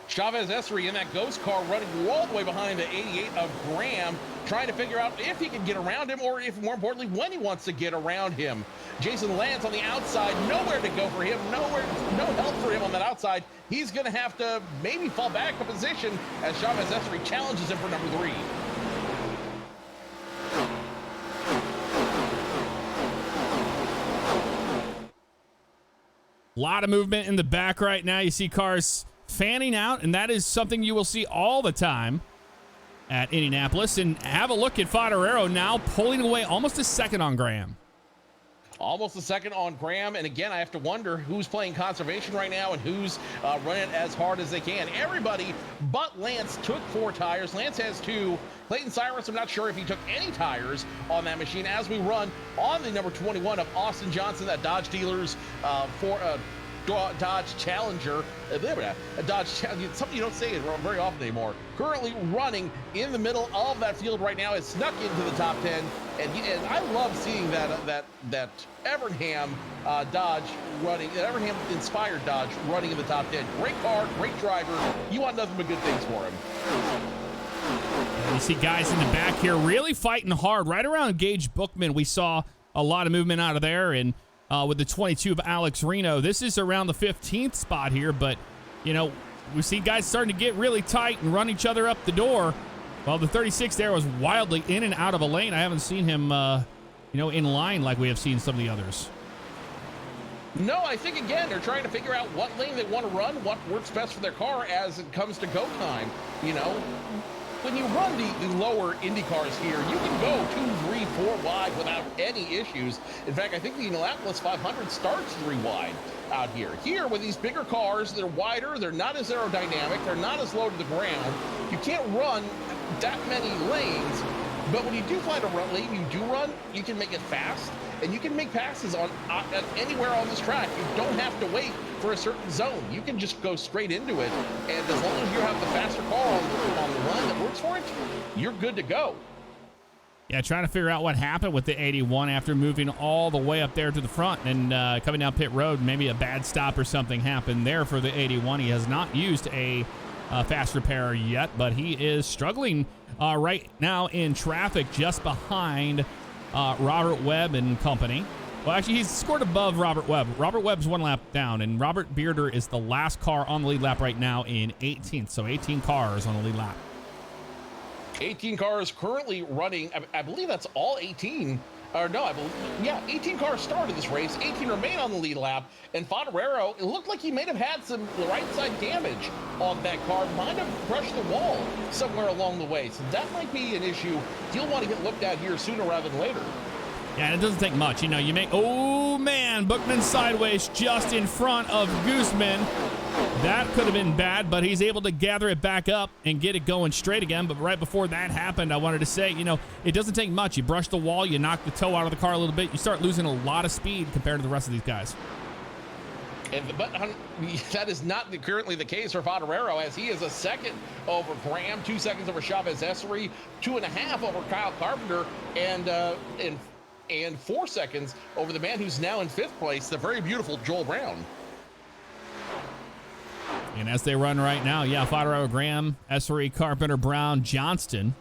Chavez Essery in that ghost car running all the way behind the 88 of Graham, trying to figure out if he can get around him or if, more importantly, when he wants to get around him. Jason Lance on the outside, nowhere to go for him, no help for him on that outside. He's going to have to maybe fall back a position as Chavez Essery challenges him for number 3. A lot of movement in the back right now. You see cars fanning out, and that is something you will see all the time at Indianapolis. And have a look at Favignano now pulling away almost a second on Graham. Almost a second on Graham. And again, I have to wonder who's playing conservation right now and who's running as hard as they can. Everybody but Lance took 4 tires. Lance has 2. Clayton Cyrus, I'm not sure if he took any tires on that machine as we run on the number 21 of Austin Johnson, that Dodge dealer's Dodge Challenger, something you don't say very often anymore. Currently running in the middle of that field right now, is snuck into the top 10, and I love seeing that Evernham Dodge running, that Evernham inspired Dodge running in the top 10. Great car, great driver. You want nothing but good things for him. And you see guys in the back here really fighting hard. Right around Gage Bookman, we saw a lot of movement out of there, and with the 22 of Alex Reno. This is around the 15th spot here, but, you know, we see guys starting to get really tight and run each other up the door. Well, the 36 there was wildly in and out of a lane. I haven't seen him, in line like we have seen some of the others. No, I think, again, they're trying to figure out what lane they want to run, what works best for their car as it comes to go time, you know. When you run the lower Indy cars here, you can go 2, 3, 4 wide without any issues. In fact, I think the Indianapolis 500 starts 3 wide out here. Here, with these bigger cars, they're wider, they're not as aerodynamic, they're not as low to the ground. You can't run that many lanes, but when you do find a lane you do run, you can make it fast, and you can make passes on anywhere on this track. You don't have to wait for a certain zone. You can just go straight into it, and as long as you have the faster car on the run that works for it, you're good to go. Yeah, trying to figure out what happened with the 81 after moving all the way up there to the front and coming down pit road. Maybe a bad stop or something happened there for the 81. He has not used a fast repair yet, but he is struggling right now in traffic just behind Robert Webb and company. Well, actually, he's scored above Robert Webb. Robert Webb's 1 lap down, and Robert Bearder is the last car on the lead lap right now in 18th. So 18 cars on the lead lap. 18 cars currently running. I believe that's all 18. Or no, 18 cars started this race. 18 remain on the lead lap. And Favignano, it looked like he may have had some right side damage on that car. Might have brushed the wall somewhere along the way. So that might be an issue he'll want to get looked at here sooner rather than later. Yeah, and it doesn't take much. You know, you make, oh man, Bookman sideways just in front of Guzman. That could have been bad, but he's able to gather it back up and get it going straight again. But right before that happened, I wanted to say, you know, it doesn't take much. You brush the wall, you knock the toe out of the car a little bit, you start losing a lot of speed compared to the rest of these guys. But that is not currently the case for Favignano, as he is a second over Graham, 2 seconds over Chavez Essery, 2.5 over Kyle Carpenter, and 4 seconds over the man who's now in 5th place, the very beautiful Joel Brown. And as they run right now, Favignano, Graham, Essery, Carpenter, Brown, Johnston,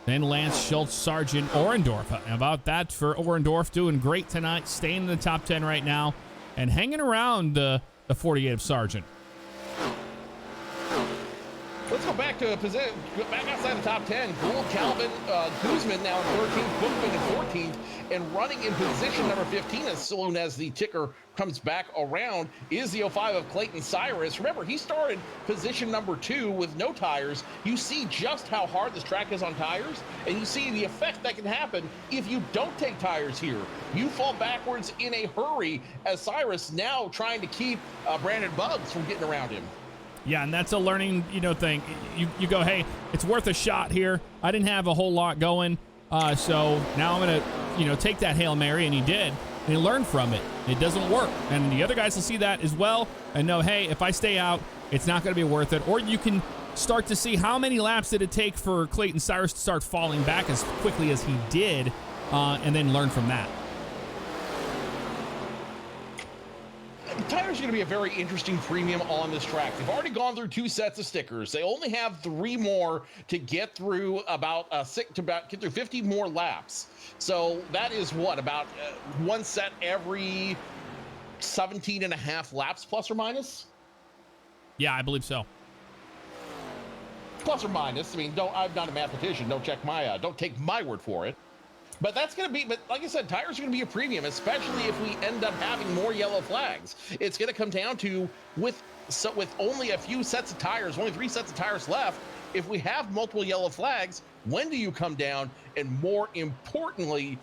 then Lance, Schultz, Sargent, Orendorf. How about that for Orendorf, doing great tonight, staying in the top 10 right now, and hanging around the 48 of Sargent. Let's go back to back outside the top 10. Gould, Calvin, Guzman now in 13th, Bookman in 14th, and running in position number 15 as soon as the ticker comes back around is the 05 of Clayton Cyrus. Remember, he started position number 2 with no tires. You see just how hard this track is on tires, and you see the effect that can happen if you don't take tires here. You fall backwards in a hurry, as Cyrus now trying to keep Brandon Buggs from getting around him. Yeah, and that's a learning, thing. You go, hey, it's worth a shot here. I didn't have a whole lot going, so now I'm going to, take that Hail Mary, and he did. And he learned from it. It doesn't work. And the other guys will see that as well and know, hey, if I stay out, it's not going to be worth it. Or you can start to see how many laps did it take for Clayton Cyrus to start falling back as quickly as he did, and then learn from that. Tires are going to be a very interesting premium on this track. They've already gone through 2 sets of stickers. They only have 3 more to get through get through 50 more laps. So that is what, about 1 set every 17 and a half laps, plus or minus? Yeah, I believe so. Plus or minus. I mean, I'm not a mathematician. Don't take my word for it. But that's going to be, but like I said, tires are going to be a premium, especially if we end up having more yellow flags. It's going to come down to, with only a few sets of tires, only 3 sets of tires left, if we have multiple yellow flags, when do you come down? And more importantly,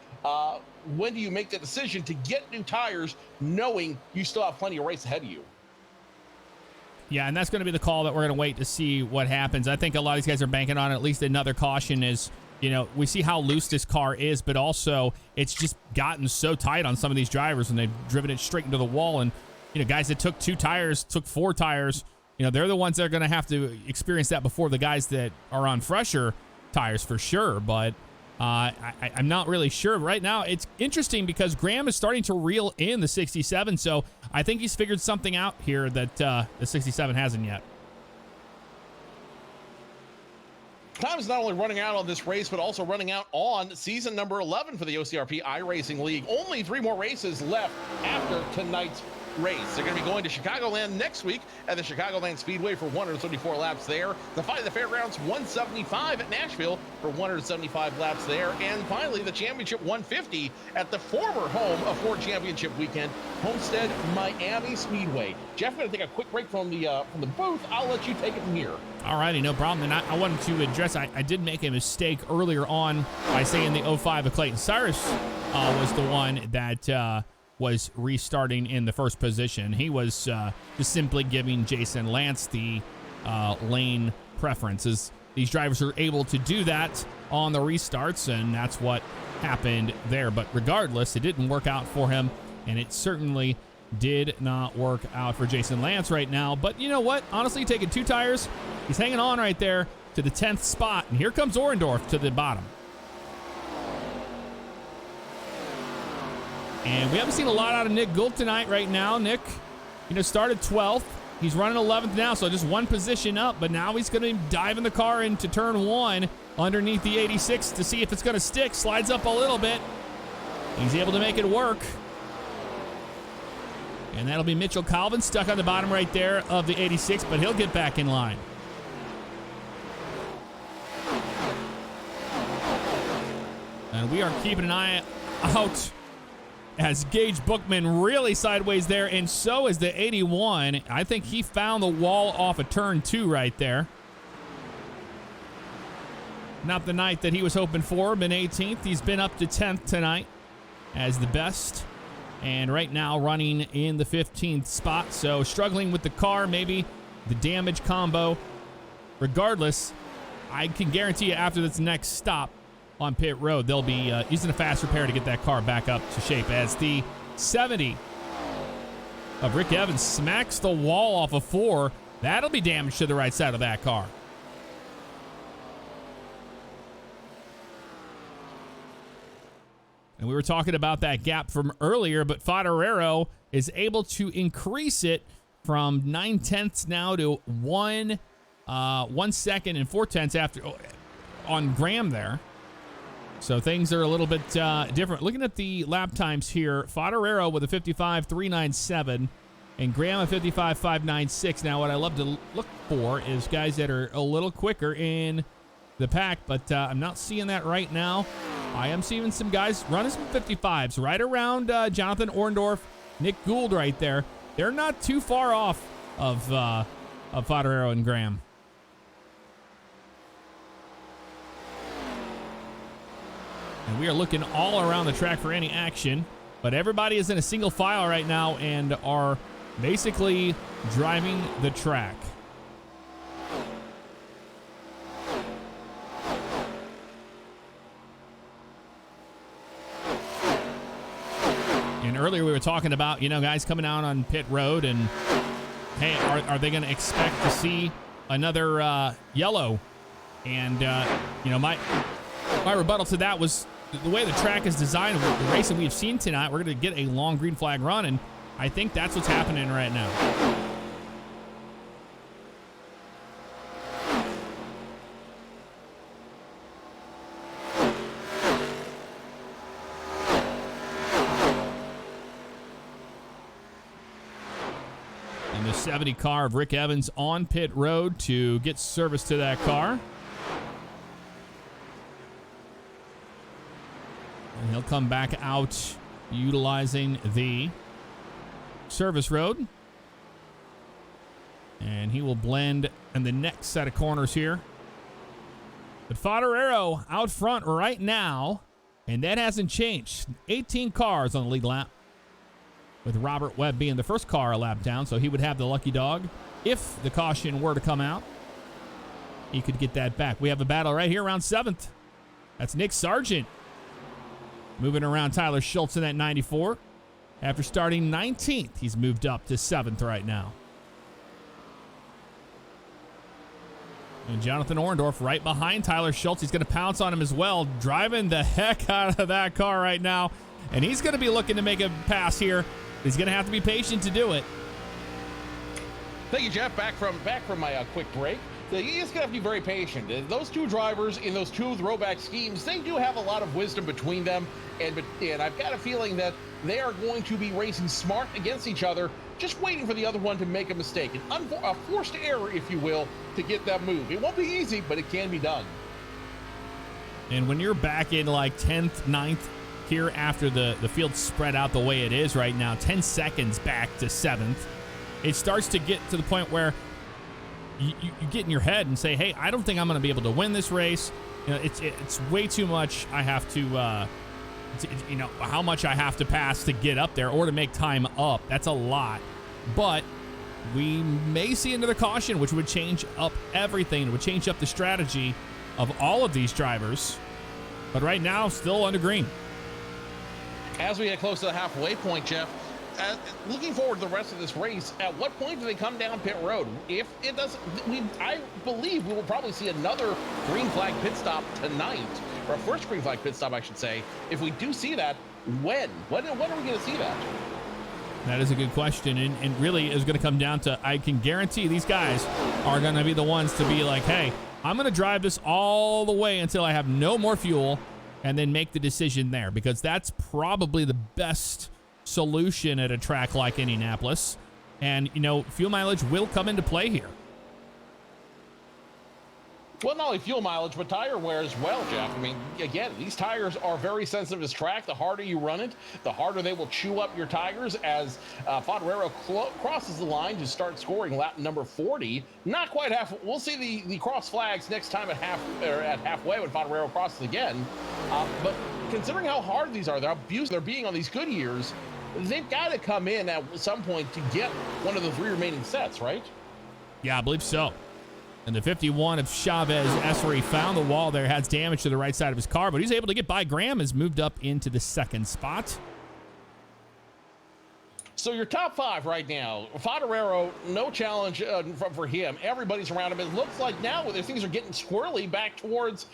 when do you make the decision to get new tires, knowing you still have plenty of race ahead of you? Yeah, and that's going to be the call that we're going to wait to see what happens. I think a lot of these guys are banking on at least another caution is, we see how loose this car is, but also it's just gotten so tight on some of these drivers, and they've driven it straight into the wall. And, guys that took 2 tires, took 4 tires, they're the ones that are going to have to experience that before the guys that are on fresher tires for sure. But I'm not really sure. Right now, it's interesting because Graham is starting to reel in the 67, so I think he's figured something out here that the 67 hasn't yet. Time is not only running out on this race, but also running out on season number 11 for the OCRP iRacing League. Only 3 more races left after tonight's race. They're going to be going to Chicagoland next week at the Chicagoland Speedway for 134 laps there. The Fight of the Fairgrounds 175 at Nashville for 175 laps there. And finally, the Championship 150 at the former home of Ford Championship Weekend, Homestead Miami Speedway. Jeff, I'm going to take a quick break from the booth. I'll let you take it from here. All righty, no problem. And I wanted to address, I did make a mistake earlier on by saying the 05 of Clayton Cyrus was the one that was restarting in the first position. He was just simply giving Jason Lance the lane preferences. These drivers are able to do that on the restarts, and that's what happened there. But regardless, it didn't work out for him, and it certainly did not work out for Jason Lance right now. But you know what? Honestly, taking 2 tires, he's hanging on right there to the 10th spot. And here comes Orendorf to the bottom. And we haven't seen a lot out of Nick Gould tonight right now. Nick, started 12th. He's running 11th now, so just 1 position up. But now he's going to dive in the car into turn 1 underneath the 86 to see if it's going to stick. Slides up a little bit. He's able to make it work. And that'll be Mitchell Calvin stuck on the bottom right there of the 86, but he'll get back in line. And we are keeping an eye out as Gage Bookman really sideways there, and so is the 81. I think he found the wall off of turn 2 right there. Not the night that he was hoping for. Been 18th. He's been up to 10th tonight as the best. And right now running in the 15th spot. So struggling with the car, maybe the damage combo. Regardless, I can guarantee you after this next stop on pit road, they'll be using a fast repair to get that car back up to shape as the 70 of Rick Evans smacks the wall off of 4. That'll be damage to the right side of that car. And we were talking about that gap from earlier, but Favignano is able to increase it from 9/10 now to 1 second and 4/10 after on Graham there. So things are a little bit different. Looking at the lap times here, Favignano with a 55.397 and Graham a 55.596. Now, what I love to look for is guys that are a little quicker in the pack, but I'm not seeing that right now. I am seeing some guys running some 55s right around Jonathan Orndorff, Nick Gould right there. They're not too far off of Favignano and Graham. And we are looking all around the track for any action, but everybody is in a single file right now and are basically driving the track. And earlier we were talking about, guys coming out on pit road and, hey, are they going to expect to see another yellow? And, my rebuttal to that was the way the track is designed, the racing we've seen tonight, we're going to get a long green flag run, and I think that's what's happening right now. And the 70 car of Rick Evans on pit road to get service to that car. And he'll come back out utilizing the service road. And he will blend in the next set of corners here. But Favignano out front right now, and that hasn't changed. 18 cars on the lead lap, with Robert Webb being the first car a lap down, so he would have the lucky dog. If the caution were to come out, he could get that back. We have a battle right here around 7th. That's Nick Sargent moving around Tyler Schultz in that 94. After starting 19th, he's moved up to 7th right now. And Jonathan Orndorff right behind Tyler Schultz. He's going to pounce on him as well, driving the heck out of that car right now. And he's going to be looking to make a pass here. He's going to have to be patient to do it. Thank you, Jeff. Back from my quick break. You just got to be very patient. Those two drivers in those two throwback schemes, they do have a lot of wisdom between them. And I've got a feeling that they are going to be racing smart against each other, just waiting for the other one to make a mistake. A forced error, if you will, to get that move. It won't be easy, but it can be done. And when you're back in like 10th, 9th, here after the field spread out the way it is right now, 10 seconds back to 7th, it starts to get to the point where you get in your head and say, hey, I don't think I'm going to be able to win this race. It's way too much. I have to, how much I have to pass to get up there or to make time up. That's a lot. But we may see another caution, which would change up everything. It would change up the strategy of all of these drivers. But right now, still under green. As we get close to the halfway point, Jeff, looking forward to the rest of this race, at what point do they come down pit road? If it doesn't, I believe we will probably see another green flag pit stop tonight, or a first green flag pit stop, I should say. If we do see that, when are we going to see that? That is a good question, and really is going to come down to, I can guarantee these guys are going to be the ones to be like, hey, I'm going to drive this all the way until I have no more fuel, and then make the decision there, because that's probably the best solution at a track like Indianapolis. And, fuel mileage will come into play here. Well, not only fuel mileage, but tire wear as well, Jeff. I mean, again, these tires are very sensitive to this track. The harder you run it, the harder they will chew up your tires as Favignano crosses the line to start scoring lap number 40. Not quite half. We'll see the cross flags next time at halfway when Favignano crosses again. But considering how hard these are, the abuse they're being on these good years, they've got to come in at some point to get one of the 3 remaining sets, right? Yeah, I believe so. And the 51 of Chavez Essery found the wall there, has damage to the right side of his car, but he's able to get by. Graham has moved up into the 2nd spot. So your top 5 right now, Favignano, no challenge for him. Everybody's around him. It looks like now things are getting squirrely back towards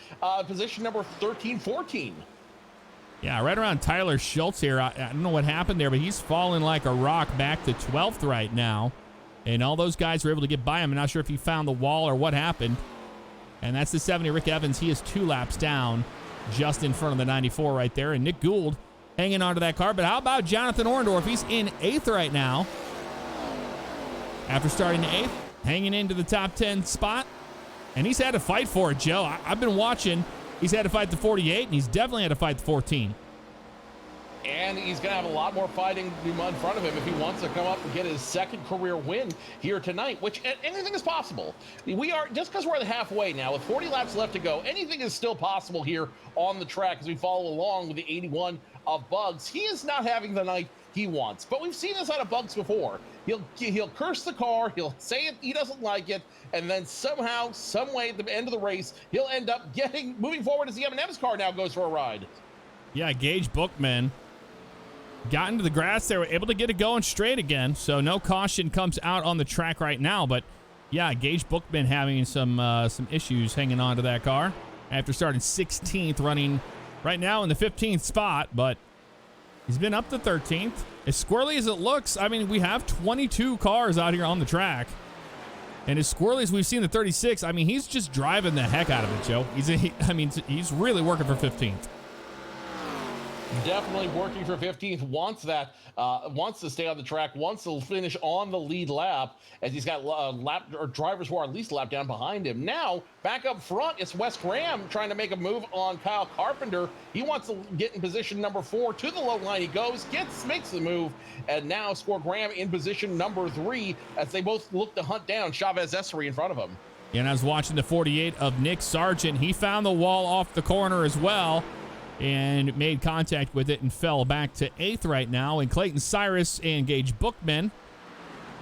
position number 13, 14. Yeah, right around Tyler Schultz here. I don't know what happened there, but he's falling like a rock back to 12th right now. And all those guys were able to get by him. I'm not sure if he found the wall or what happened. And that's the 70, Rick Evans. He is 2 laps down just in front of the 94 right there. And Nick Gould hanging onto that car. But how about Jonathan Orndorff? He's in 8th right now. After starting 8th, hanging into the top 10 spot. And he's had to fight for it, Joe. I've been watching. He's had to fight the 48, and he's definitely had to fight the 14. And he's going to have a lot more fighting in front of him if he wants to come up and get his 2nd career win here tonight, which anything is possible. We are, just because we're at halfway now, with 40 laps left to go, anything is still possible here on the track as we follow along with the 81 of Bugs. He is not having the night he wants, but we've seen this out of Bugs before. He'll curse the car, he'll say it, he doesn't like it, and then somehow, some way at the end of the race, he'll end up moving forward as the M&M's car now goes for a ride. Yeah, Gage Bookman got into the grass. They were able to get it going straight again, so no caution comes out on the track right now. But yeah, Gage Bookman having some issues hanging on to that car after starting 16th, running right now in the 15th spot, but he's been up to 13th. As squirrely as it looks, I mean, we have 22 cars out here on the track, and as squirrely as we've seen the 36, I mean, he's just driving the heck out of it, Joe. He's really working for 15th. Definitely working for 15th, wants to stay on the track, wants to finish on the lead lap, as he's got drivers who are at least a lap down behind him. Now, back up front, it's Wes Graham trying to make a move on Kyle Carpenter. He wants to get in position number 4. To the low line he goes, makes the move, and now Score Graham in position number 3 as they both look to hunt down Chavez Essery in front of him. And I was watching the 48 of Nick Sargent. He found the wall off the corner as well, and made contact with it and fell back to 8th right now. And Clayton Cyrus and Gage Bookman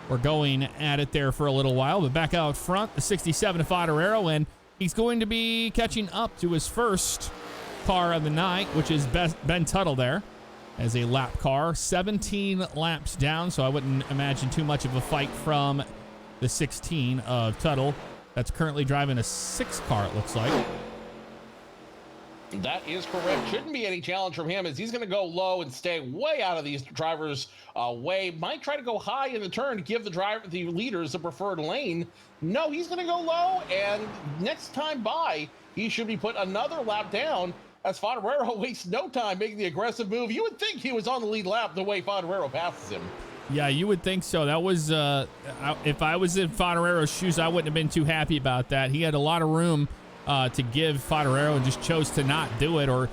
were going at it there for a little while. But back out front, the 67 of Favignano, and he's going to be catching up to his first car of the night, which is Ben Tuttle there as a lap car. 17 laps down, so I wouldn't imagine too much of a fight from the 16 of Tuttle. That's currently driving a 6 car, it looks like. That is correct. Shouldn't be any challenge from him, as he's going to go low and stay way out of these drivers' way. Might try to go high in the turn to give the leaders the preferred lane. No, he's going to go low, and next time by, he should be put another lap down, as Favignano wastes no time making the aggressive move. You would think he was on the lead lap the way Favignano passes him. Yeah, you would think so. That was, if I was in Favignano's shoes, I wouldn't have been too happy about that. He had a lot of room to give Favignano and just chose to not do it. Or,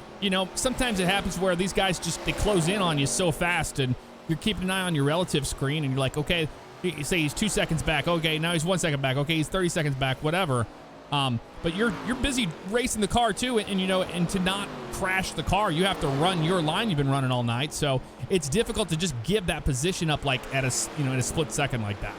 sometimes it happens where these guys they close in on you so fast, and you're keeping an eye on your relative screen, and you're like, okay, you say he's 2 seconds back. Okay, now he's 1 second back. Okay, he's 30 seconds back, whatever. But you're busy racing the car too, and to not crash the car, you have to run your line you've been running all night. So it's difficult to just give that position up like at a split second like that.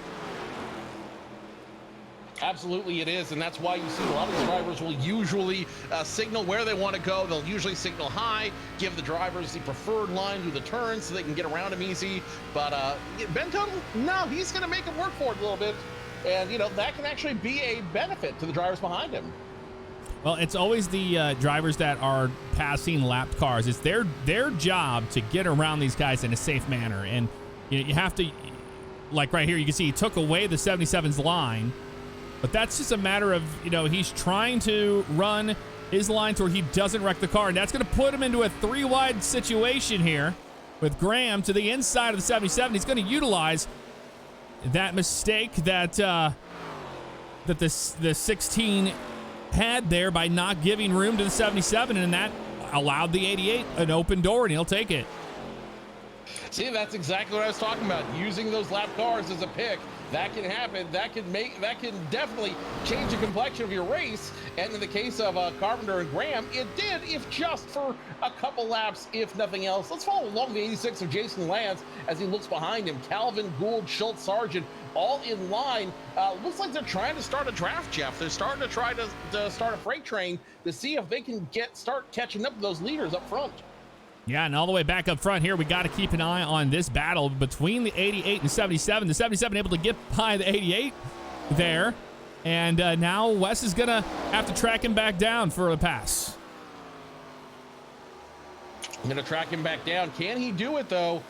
Absolutely it is, and that's why you see a lot of the drivers will usually signal where they want to go. They'll usually signal high, give the drivers the preferred line through the turn so they can get around him easy. But Ben Tuttle, no, he's going to make him work for it a little bit, and that can actually be a benefit to the drivers behind him. Well, it's always the drivers that are passing lapped cars. It's their job to get around these guys in a safe manner, and you have to, like right here, you can see he took away the 77's line. But that's just a matter of, he's trying to run his line to where he doesn't wreck the car. And that's going to put him into a 3-wide situation here with Graham to the inside of the 77. He's going to utilize that mistake that the 16 had there by not giving room to the 77. And that allowed the 88 an open door, and he'll take it. See, that's exactly what I was talking about. Using those lap cars as a pick. That can happen. That can definitely change the complexion of your race. And in the case of Carpenter and Graham, it did, if just for a couple laps, if nothing else. Let's follow along the 86 of Jason Lance as he looks behind him. Calvin, Gould, Schultz, Sargent, all in line. Looks like they're trying to start a draft, Jeff. They're starting to try to start a freight train to see if they can start catching up with those leaders up front. Yeah, and all the way back up front here, we got to keep an eye on this battle between the 88 and 77. The 77 able to get by the 88 there. And now Wes is going to have to track him back down for a pass. I'm going to track him back down. Can he do it, though?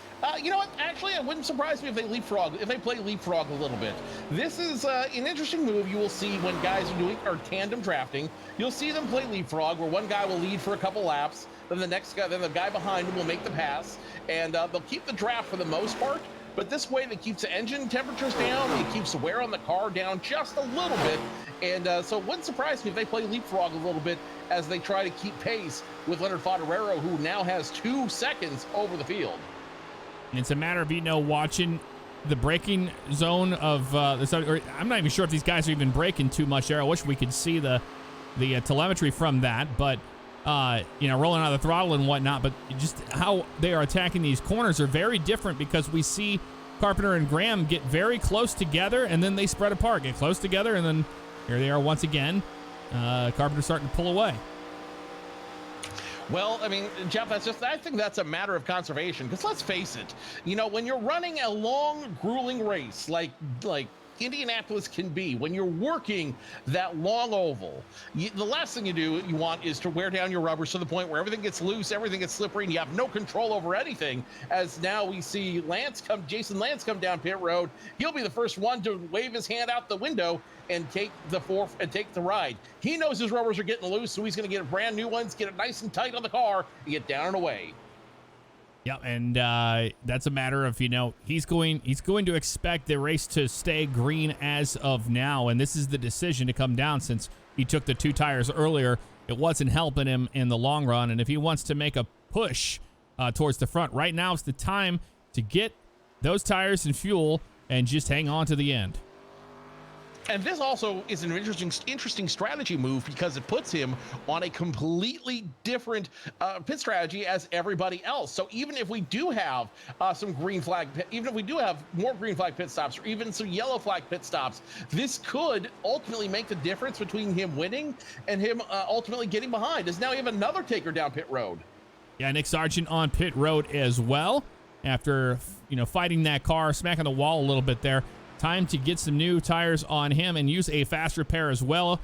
You know what? Actually, it wouldn't surprise me if they play leapfrog a little bit. This is an interesting move you will see when guys are tandem drafting. You'll see them play leapfrog, where one guy will lead for a couple laps, then the guy behind him will make the pass, and they'll keep the draft for the most part. But this way, that keeps the engine temperatures down, it keeps the wear on the car down just a little bit, and so it wouldn't surprise me if they play leapfrog a little bit as they try to keep pace with Leonard Favignano, who now has 2 seconds over the field. It's a matter of, watching the braking zone of I'm not even sure if these guys are even braking too much there. I wish we could see the telemetry from that, but rolling out of the throttle and whatnot. But just how they are attacking these corners are very different, because we see Carpenter and Graham get very close together, and then they spread apart, get close together, and then here they are once again. Carpenter starting to pull away. Well, I mean, Jeff, I think that's a matter of conservation, because let's face it, when you're running a long, grueling race like Indianapolis can be, when you're working that long oval, the last thing you want is to wear down your rubbers to the point where everything gets loose, everything gets slippery, and you have no control over anything. As now we see Jason Lance come down pit road. He'll be the first one to wave his hand out the window and take the ride. He knows his rubbers are getting loose, so he's going to get brand new ones, get it nice and tight on the car, and get down and away. Yeah, and that's a matter of, he's going to expect the race to stay green as of now, and this is the decision to come down since he took the 2 tires earlier. It wasn't helping him in the long run, and if he wants to make a push towards the front, right now is the time to get those tires and fuel and just hang on to the end. And this also is an interesting strategy move, because it puts him on a completely different pit strategy as everybody else. So even if we do have even if we do have more green flag pit stops, or even some yellow flag pit stops, this could ultimately make the difference between him winning and him ultimately getting behind. As now you have another taker down pit road. Yeah, Nick Sargent on pit road as well, after fighting that car, smacking the wall a little bit there. Time to get some new tires on him and use a fast repair as well.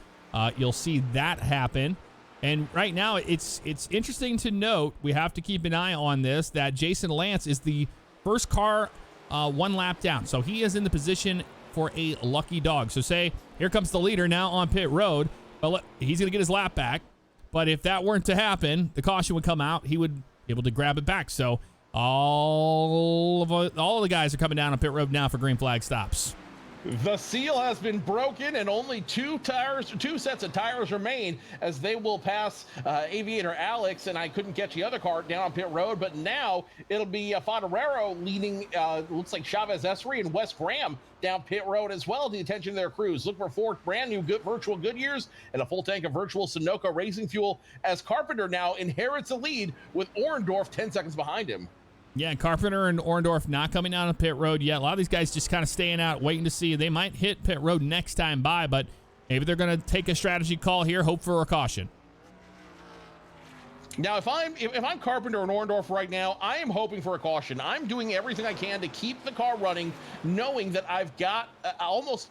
You'll see that happen. And right now, it's interesting to note, we have to keep an eye on this, that Jason Lance is the first car 1 lap down. So he is in the position for a lucky dog. So say, here comes the leader now on pit road. But he's going to get his lap back. But if that weren't to happen, the caution would come out. He would be able to grab it back. So all of the guys are coming down on pit road now for green flag stops. The seal has been broken, and only 2 sets of tires remain, as they will pass Aviator Alex, and I couldn't catch the other car down on pit road, but now it'll be Favignano leading, looks like Chavez Esri and Wes Graham down pit road as well, to the attention of their crews. Look for 4 brand new virtual Goodyears and a full tank of virtual Sunoco racing fuel, as Carpenter now inherits the lead with Orendorff 10 seconds behind him. Yeah, Carpenter and Orendorff not coming down on pit road yet. A lot of these guys just kind of staying out, waiting to see. They might hit pit road next time by, but maybe they're going to take a strategy call here, hope for a caution. Now, if I'm Carpenter and Orendorff right now, I am hoping for a caution. I'm doing everything I can to keep the car running, knowing that I've got almost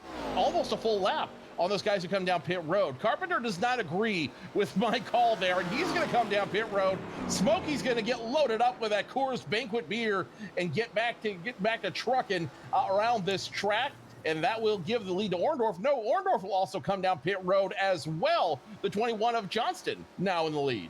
a full lap on those guys who come down pit road. Carpenter does not agree with my call there, and he's going to come down pit road. Smokey's going to get loaded up with that Coors Banquet beer and get back to trucking around this track, and that will give the lead to Orendorff. No, Orendorff will also come down pit road as well. The 21 of Johnston now in the lead.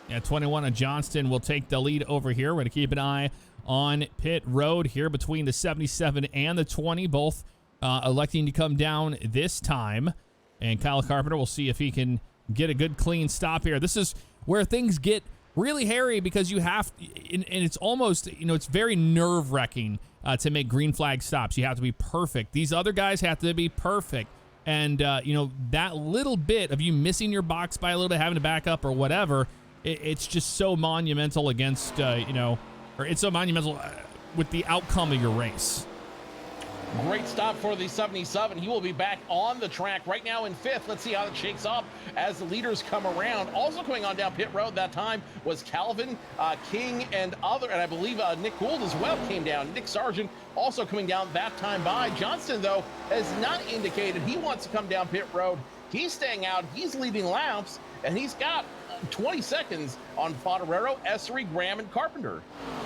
Yeah, 21 of Johnston will take the lead over here. We're going to keep an eye on pit road here between the 77 and the 20, both electing to come down this time. And Kyle Carpenter will see if he can get a good clean stop here. This is where things get really hairy, because you have and it's almost, it's very nerve-wracking to make green flag stops. You have to be perfect. These other guys have to be perfect. And that little bit of you missing your box by a little bit, having to back up or whatever, it's just so monumental against or it's so monumental with the outcome of your race. Great stop for the 77. He will be back on the track right now in 5th. Let's see how it shakes up as the leaders come around. Also coming on down pit road that time was Calvin, King, and I believe Nick Gould as well came down. Nick Sargent also coming down that time by. Johnston, though, has not indicated he wants to come down pit road. He's staying out. He's leading laps, and he's got 20 seconds on Favignano, Essery, Graham, and Carpenter.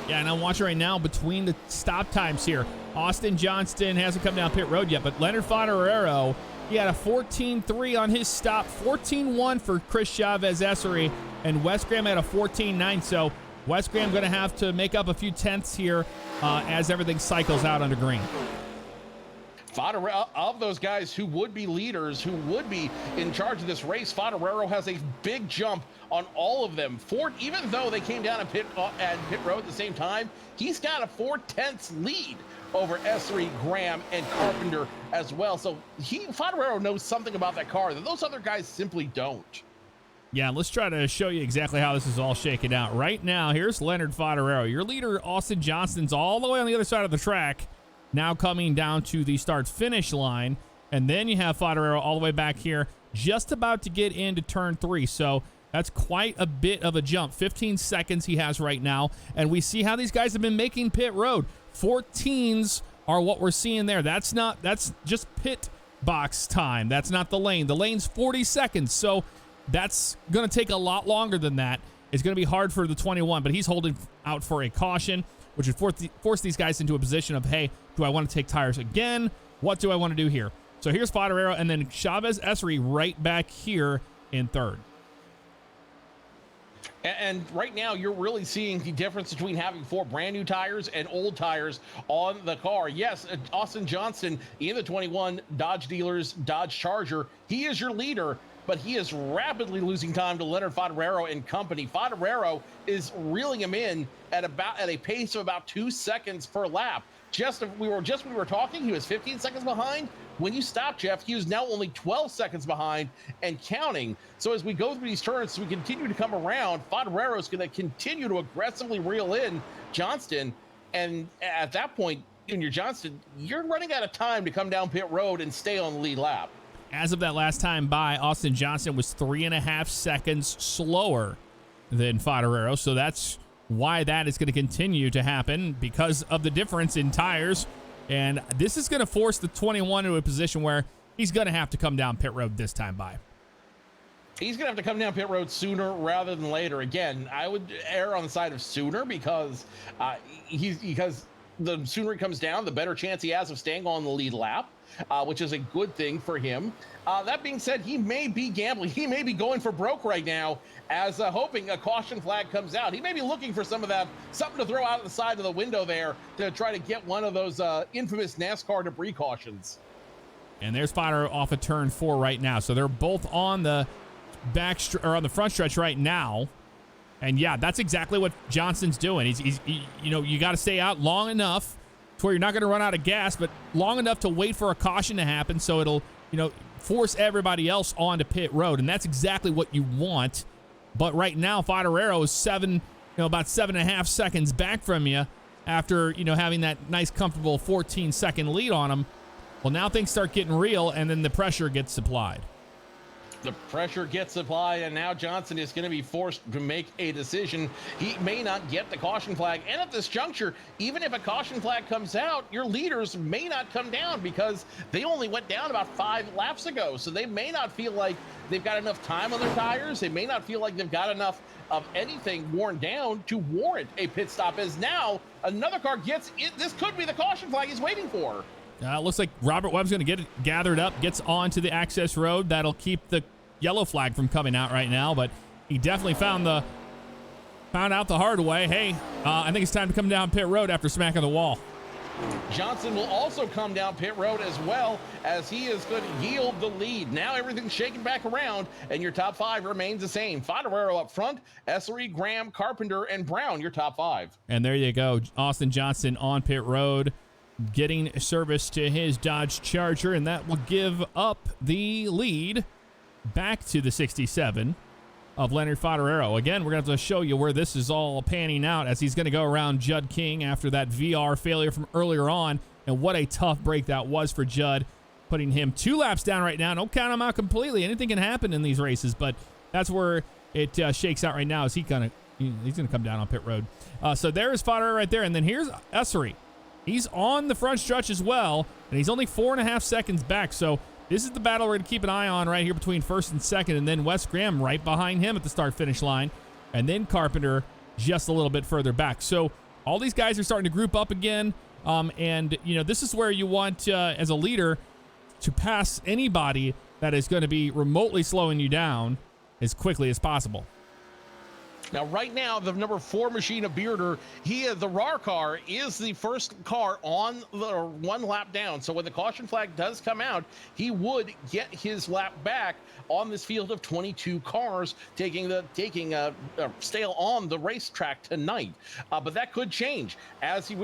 Yeah, and I'm watching right now between the stop times here. Austin Johnston hasn't come down pit road yet, but Leonard Favignano, he had a 14.3 on his stop, 14.1 for Chris Chavez Essery, and Wes Graham had a 14.9. So Wes Graham going to have to make up a few tenths here as everything cycles out under green. Of those guys who would be leaders, who would be in charge of this race, Favignano has a big jump on all of them. Even though they came down at pit road at the same time, he's got a 4/10 lead over Essery, Graham, and Carpenter as well. So Favignano knows something about that car that those other guys simply don't. Yeah, let's try to show you exactly how this is all shaken out. Right now, here's Leonard Favignano. Your leader, Austin Johnston's all the way on the other side of the track, now coming down to the start-finish line. And then you have Favignano all the way back here, just about to get into turn 3. So that's quite a bit of a jump. 15 seconds he has right now. And we see how these guys have been making pit road. 14s are what we're seeing there. That's just pit box time. That's not the lane. The lane's 40 seconds. So that's going to take a lot longer than that. It's going to be hard for the 21, but he's holding out for a caution, which would force these guys into a position of, hey, do I want to take tires again? What do I want to do here? So here's Favignano, and then Chavez Essery right back here in 3rd. And right now, you're really seeing the difference between having 4 brand new tires and old tires on the car. Yes, Austin Johnston in the 21 Dodge Dealers Dodge Charger, he is your leader, but he is rapidly losing time to Leonard Favignano and company. Favignano is reeling him in at a pace of about 2 seconds per lap. We were talking, he was 15 seconds behind. When you stop, Jeff, he was now only 12 seconds behind and counting. So as we go through these turns, we continue to come around. Favignano is going to continue to aggressively reel in Johnston. And at that point, in your Johnston, you're running out of time to come down pit road and stay on the lead lap. As of that last time by, Austin Johnston was 3.5 seconds slower than Favignano. So that's why that is going to continue to happen, because of the difference in tires. And this is going to force the 21 into a position where he's going to have to come down pit road this time by. He's going to have to come down pit road sooner rather than later. Again, I would err on the side of sooner because the sooner he comes down, the better chance he has of staying on the lead lap, which is a good thing for him. That being said, he may be gambling. He may be going for broke right now as hoping a caution flag comes out. He may be looking for some of that, something to throw out of the side of the window there to try to get one of those infamous NASCAR debris cautions. And there's Favignano off of turn 4 right now. So they're both on the on the front stretch right now. And yeah, that's exactly what Johnston's doing. You got to stay out long enough to where you're not going to run out of gas, but long enough to wait for a caution to happen so it'll, force everybody else onto pit road. And that's exactly what you want. But right now, Favignano is about 7.5 seconds back from you after, having that nice, comfortable 14-second lead on him. Well, now things start getting real, and then the pressure gets supplied. The pressure gets applied, and now Johnson is going to be forced to make a decision. He may not get the caution flag. And at this juncture, even if a caution flag comes out, your leaders may not come down because they only went down about 5 laps ago. So they may not feel like they've got enough time on their tires. They may not feel like they've got enough of anything worn down to warrant a pit stop, as now another car gets it. This could be the caution flag he's waiting for. Looks like Robert Webb's going to get it gathered up, gets onto the access road. That'll keep the yellow flag from coming out right now, but he definitely found out the hard way. Hey, I think it's time to come down pit road after smacking the wall. Johnson will also come down pit road as well, as he is going to yield the lead. Now everything's shaking back around, and your top 5 remains the same. Favignano up front, Essery, Graham, Carpenter, and Brown, your top 5. And there you go. Austin Johnston on pit road, getting service to his Dodge Charger, and that will give up the lead back to the 67 of Leonard Favignano. Again, we're going to have to show you where this is all panning out, as he's going to go around Judd King after that VR failure from earlier on, And what a tough break that was for Judd, putting him 2 laps down right now. Don't count him out completely. Anything can happen in these races, but that's where it shakes out right now. Is he's gonna come down on pit road. So there's Favignano right there, and then here's Essery. He's on the front stretch as well, and he's only 4.5 seconds back. So this is the battle we're going to keep an eye on right here between first and second, and then Wes Graham right behind him at the start-finish line, and then Carpenter just a little bit further back. So all these guys are starting to group up again, and this is where you want, as a leader, to pass anybody that is going to be remotely slowing you down as quickly as possible. Now, right now, the number 4 machine of Bearder, the RAR car is the first car on the 1 lap down. So when the caution flag does come out, he would get his lap back on this field of 22 cars, taking a stale on the racetrack tonight. But that could change as the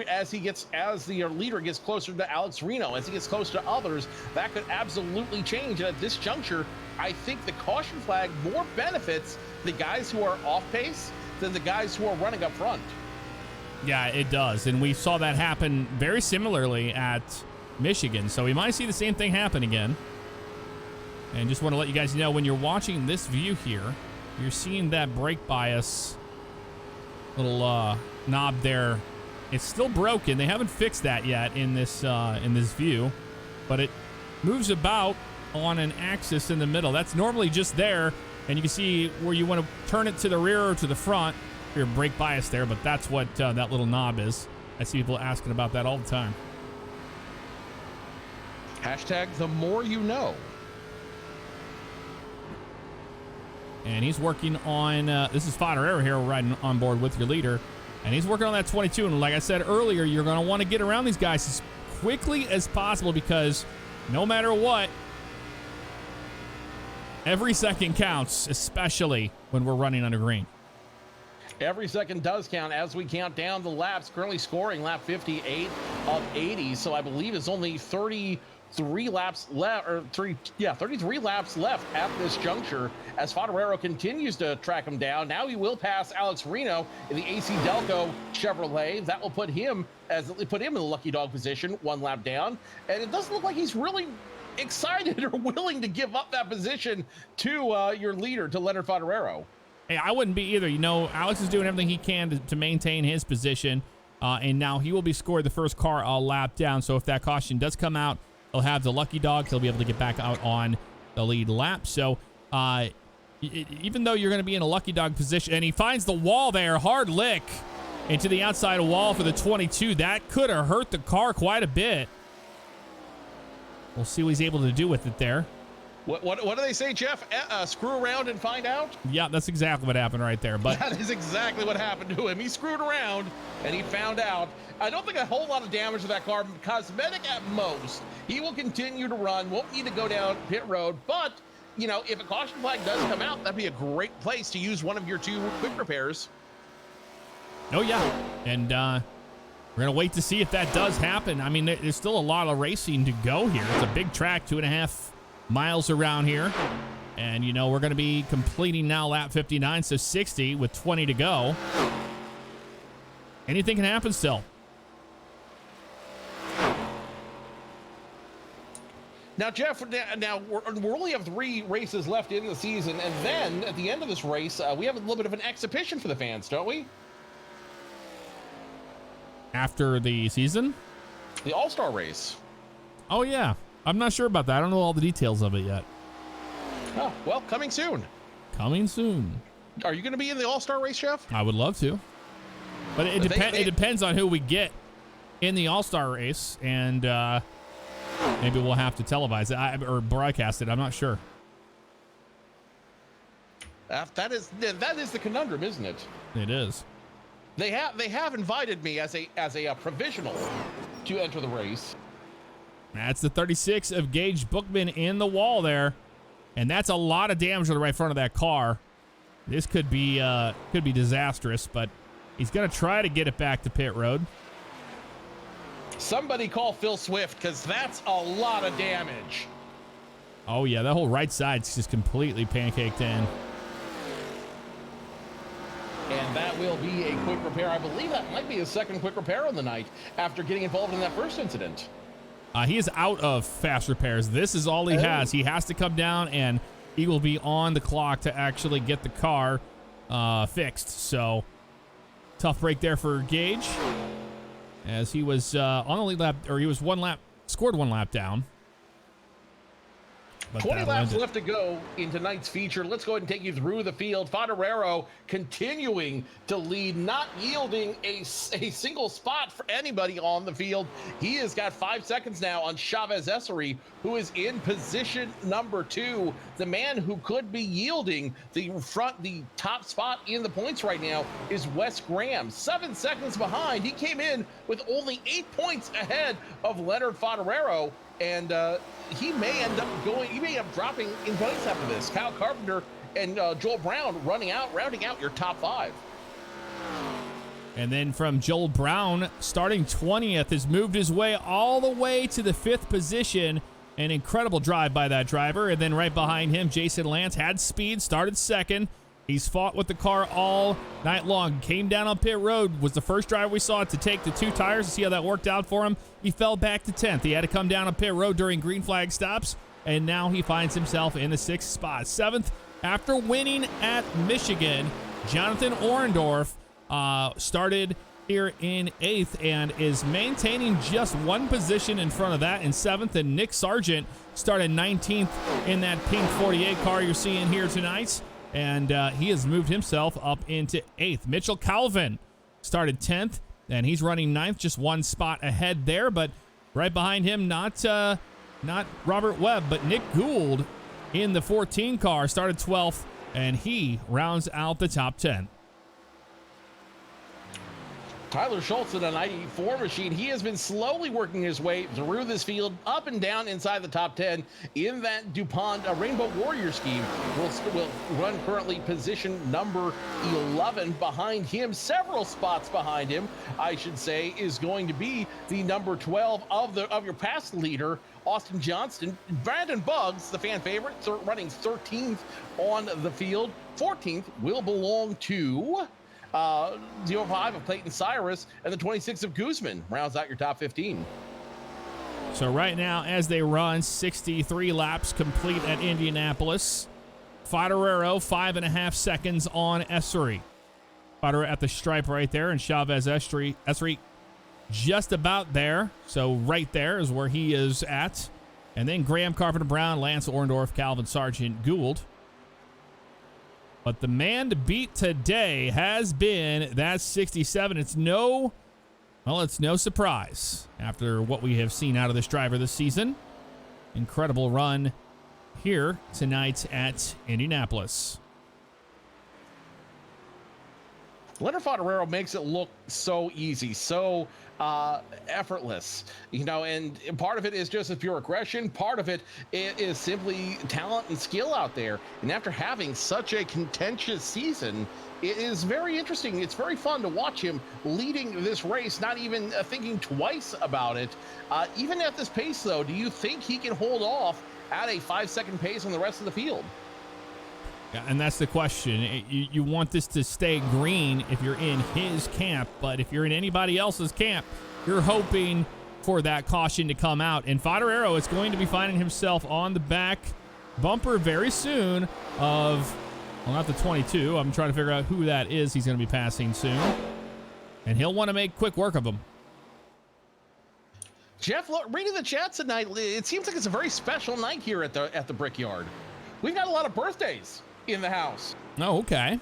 leader gets closer to Alex Reno, as he gets closer to others. That could absolutely change. And at this juncture, I think the caution flag more benefits the guys who are off pace than the guys who are running up front. Yeah, it does. And we saw that happen very similarly at Michigan. So we might see the same thing happen again. And just want to let you guys know, when you're watching this view here, you're seeing that brake bias little knob there. It's still broken. They haven't fixed that yet in this view, but it moves about on an axis in the middle. That's normally just there, and you can see where you want to turn it to the rear or to the front. Your brake bias there, but that's what that little knob is. I see people asking about that all the time. Hashtag the more you know. And he's working on, this is Favignano here riding on board with your leader. And he's working on that 22. And like I said earlier, you're going to want to get around these guys as quickly as possible, because no matter what, every second counts, especially when we're running under green. Every second does count as we count down the laps. Currently scoring lap 58 of 80. So I believe it's only 33 laps left, 33 laps left at this juncture as Favignano continues to track him down. Now he will pass Alex Reno in the AC Delco Chevrolet. That will put him in the lucky dog position, 1 lap down. And it doesn't look like he's really excited or willing to give up that position to your leader, to Leonard Favignano. Hey, I wouldn't be either. Alex is doing everything he can to maintain his position, and now he will be scored the first car a lap down. So if that caution does come out, he'll have the lucky dog. He'll be able to get back out on the lead lap. So even though you're going to be in a lucky dog position, and he finds the wall there, hard lick into the outside wall for the 22. That could have hurt the car quite a bit. We'll see what he's able to do with it there. What do they say, Jeff? Screw around and find out? Yeah, that's exactly what happened right there. But that is exactly what happened to him. He screwed around and he found out. I don't think a whole lot of damage to that car. Cosmetic at most. He will continue to run. Won't need to go down pit road. But, if a caution flag does come out, that'd be a great place to use one of your 2 quick repairs. Oh, yeah. And we're going to wait to see if that does happen. I mean, there's still a lot of racing to go here. It's a big track, 2.5 miles around here. And, we're going to be completing now lap 59, so 60 with 20 to go. Anything can happen still. Now, Jeff, we only have 3 races left in the season. And then at the end of this race, we have a little bit of an exhibition for the fans, don't we? After the season? The All-Star race. Oh, yeah. I'm not sure about that. I don't know all the details of it yet. Oh, well, coming soon. Coming soon. Are you going to be in the All-Star race, Jeff? I would love to. But it depends on who we get in the All-Star race, and maybe we'll have to televise it or broadcast it. I'm not sure. That is the conundrum, isn't it? It is. They have invited me as a provisional to enter the race. That's the 36 of Gage Bookman in the wall there, and that's a lot of damage to the right front of that car. This could be disastrous, but he's going to try to get it back to pit road. Somebody call Phil Swift, because that's a lot of damage. Oh yeah, that whole right side's just completely pancaked in. And that will be a quick repair. I believe that might be his second quick repair on the night after getting involved in that first incident. He is out of fast repairs. This is all he has. He has to come down, and he will be on the clock to actually get the car fixed. So, tough break there for Gage, as he was on the lead lap, or he was scored one lap down. But 20 laps left to go in tonight's feature. Let's go ahead and take you through the field. Favignano continuing to lead, not yielding a single spot for anybody on the field. He has got 5 seconds now on Chavez Essery, who is in position number 2. The man who could be yielding the top spot in the points right now is Wes Graham. 7 seconds behind. He came in with only 8 points ahead of Leonard Favignano. And he may end up dropping in points after this. Kyle Carpenter and Joel Brown rounding out your top 5. And then from Joel Brown, starting 20th, has moved his way all the way to the 5th position. An incredible drive by that driver. And then right behind him, Jason Lance had speed, started 2nd. He's fought with the car all night long. Came down on pit road, was the first driver we saw to take the 2 tires to see how that worked out for him. He fell back to 10th. He had to come down on pit road during green flag stops, and now he finds himself in the 6th spot. 7th, after winning at Michigan, Jonathan Orendorff started here in 8th and is maintaining just 1 position in front of that in 7th, and Nick Sargent started 19th in that pink 48 car you're seeing here tonight. And he has moved himself up into 8th. Mitchell Calvin started 10th, and he's running 9th, just 1 spot ahead there. But right behind him, not Robert Webb, but Nick Gould in the 14 car started 12th, and he rounds out the top 10. Tyler Schultz in a 94 machine. He has been slowly working his way through this field, up and down inside the top 10 in that DuPont Rainbow Warrior scheme. Will run currently position number 11. Behind him, several spots behind him, I should say, is going to be the number 12 of your past leader, Austin Johnston. Brandon Buggs, the fan favorite, running 13th on the field. 14th will belong to 05 of Clayton Cyrus, and the 26 of Guzman rounds out your top 15. So right now, as they run 63 laps complete at Indianapolis, Favignano 5.5 seconds on Essery. Favignano at the stripe right there, and Chavez Essery just about there. So right there is where he is at. And then Graham, Carpenter Brown, Lance Orendorff, Calvin Sargent, Gould. But the man to beat today has been that 67. It's no surprise after what we have seen out of this driver this season. Incredible run here tonight at Indianapolis. Leonard Favignano makes it look so easy, so effortless, and part of it is just a pure aggression. Part of it is simply talent and skill out there. And after having such a contentious season, it is very interesting. It's very fun to watch him leading this race, not even thinking twice about it. Even at this pace, though, do you think he can hold off at a 5-second pace on the rest of the field? Yeah, and that's the question. You want this to stay green if you're in his camp, but if you're in anybody else's camp, you're hoping for that caution to come out. And Favignano is going to be finding himself on the back bumper very soon of, well, not the 22. I'm trying to figure out who that is he's going to be passing soon. And he'll want to make quick work of him. Jeff, reading the chat tonight, it seems like it's a very special night here at the Brickyard. We've got a lot of birthdays in the house. Oh, okay.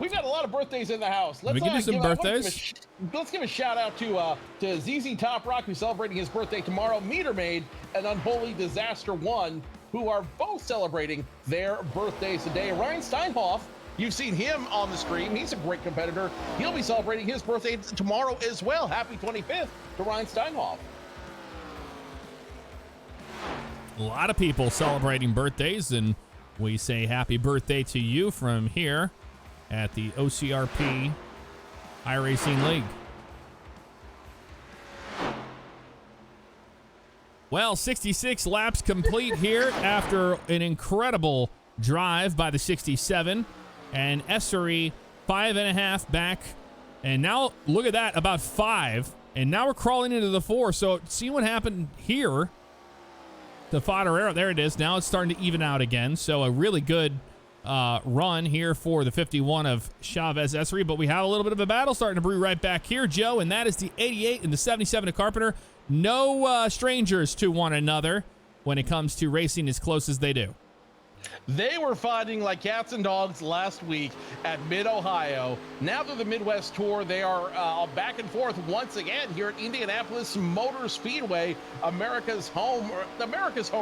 We've got a lot of birthdays in the house. Let's do some birthdays. Let's give a shout out to ZZ Top Rock, who's celebrating his birthday tomorrow. Meter Maid and Unholy Disaster 1, who are both celebrating their birthdays today. Ryan Steinhoff, you've seen him on the stream. He's a great competitor. He'll be celebrating his birthday tomorrow as well. Happy 25th to Ryan Steinhoff. A lot of people celebrating birthdays, and we say happy birthday to you from here at the OCRP iRacing League. Well, 66 laps complete here after an incredible drive by the 67, and Essery 5.5 back. And now, look at that, about 5. And now we're crawling into the 4. So, see what happened here to Favignano. There it is. Now it's starting to even out again. So, a really good run here for the 51 of Chavez Esri. But we have a little bit of a battle starting to brew right back here, Joe. And that is the 88 and the 77 of Carpenter. No strangers to one another when it comes to racing as close as they do. They were fighting like cats and dogs last week at Mid-Ohio. Now they're the Midwest Tour. They are back and forth once again here at Indianapolis Motor Speedway, America's home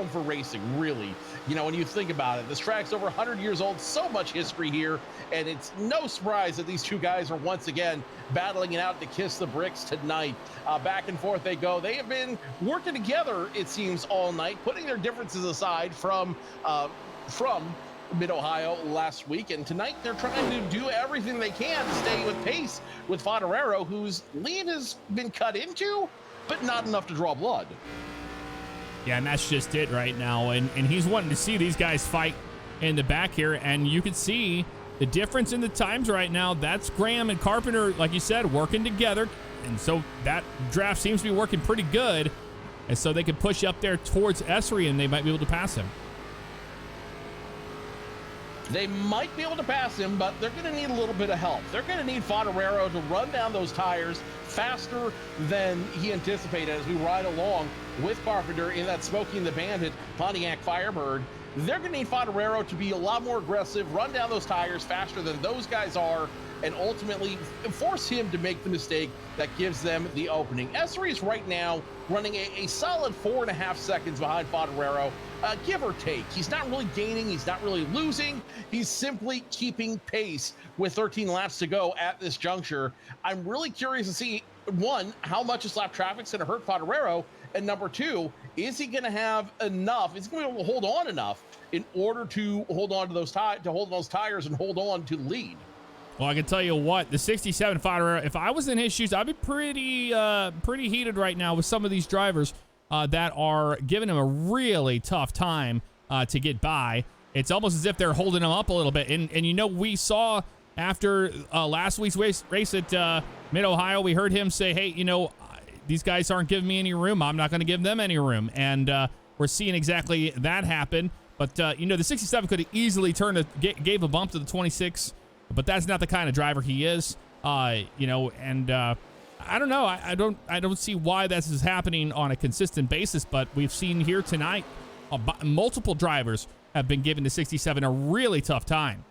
for racing, really. You know, when you think about it, this track's over 100 years old, so much history here, and it's no surprise that these two guys are once again battling it out to kiss the bricks tonight. Back and forth they go. They have been working together, it seems, all night, putting their differences aside from Mid-Ohio last week, and tonight they're trying to do everything they can to stay with pace with Favignano, whose lead has been cut into, but not enough to draw blood. Yeah, and that's just it right now, and he's wanting to see these guys fight in the back here, and you can see the difference in the times right now. That's Graham and Carpenter, like you said, working together, and so that draft seems to be working pretty good, and so they can push up there towards Esri, and they might be able to pass him. They might be able to pass him, but they're going to need a little bit of help. They're going to need Favignano to run down those tires faster than he anticipated as we ride along with Carpenter in that Smokey and the Bandit Pontiac Firebird. They're going to need Favignano to be a lot more aggressive, run down those tires faster than those guys are, and ultimately force him to make the mistake that gives them the opening. Esri is right now running a solid 4.5 seconds behind Favignano, give or take. He's not really gaining, he's not really losing, he's simply keeping pace with 13 laps to go at this juncture. I'm really curious to see, one, how much this lap traffic's going to hurt Favignano, and number two, is he going to have enough, is he going to be able to hold on enough in order to hold on to those tires and hold on to the lead? Well, I can tell you what, the 67 Favignano, if I was in his shoes, I'd be pretty heated right now with some of these drivers that are giving him a really tough time to get by. It's almost as if they're holding him up a little bit. And you know, we saw after last week's race at Mid-Ohio, we heard him say, hey, you know, these guys aren't giving me any room. I'm not going to give them any room. And we're seeing exactly that happen. But, you know, the 67 could have easily gave a bump to the 26, but that's not the kind of driver he is. You know, and I don't know. I don't see why this is happening on a consistent basis, but we've seen here tonight multiple drivers have been giving the 67 a really tough time.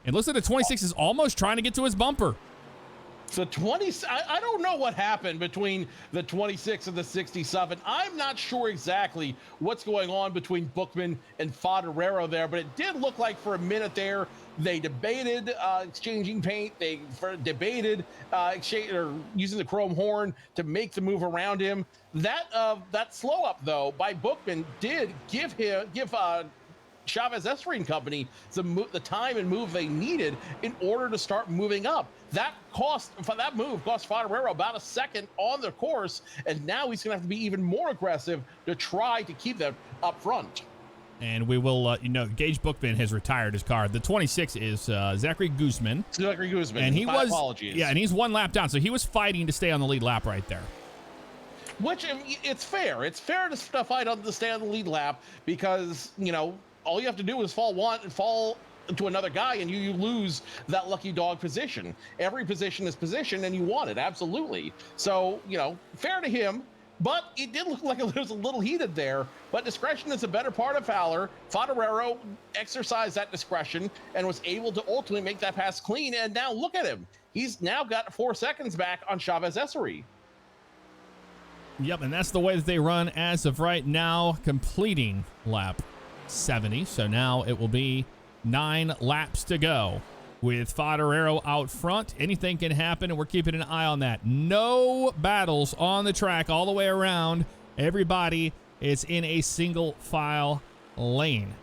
It looks like the 26 is almost trying to get to his bumper. The 20, I don't know what happened between the 26 and the 67. I'm not sure exactly what's going on between Bookman and Favignano there, but it did look like for a minute there they debated exchanging paint. They debated using the chrome horn to make the move around him. That slow up though by Bookman did give Chavez Esri and Company the time and move they needed in order to start moving up. That move cost Favignano about a second on the course, and now he's going to have to be even more aggressive to try to keep them up front. And we will, you know, Gage Bookman has retired his car. The 26 is Zachary Guzman. Zachary Guzman. And he was, apologies. Yeah, and he's one lap down, so he was fighting to stay on the lead lap right there. Which, it's fair. It's fair to fight to stay on the lead lap because, you know, all you have to do is fall to another guy and you lose that lucky dog position. Every position is position and you want it, absolutely. So, you know, fair to him, but it did look like it was a little heated there, but discretion is a better part of valor. Favignano exercised that discretion and was able to ultimately make that pass clean, and now look at him. He's now got 4 seconds back on Chavez Esri. Yep, and that's the way that they run as of right now, completing lap 70. So now it will be 9 laps to go with Favignano out front. Anything can happen, and we're keeping an eye on that. No battles on the track all the way around. Everybody is in a single file lane.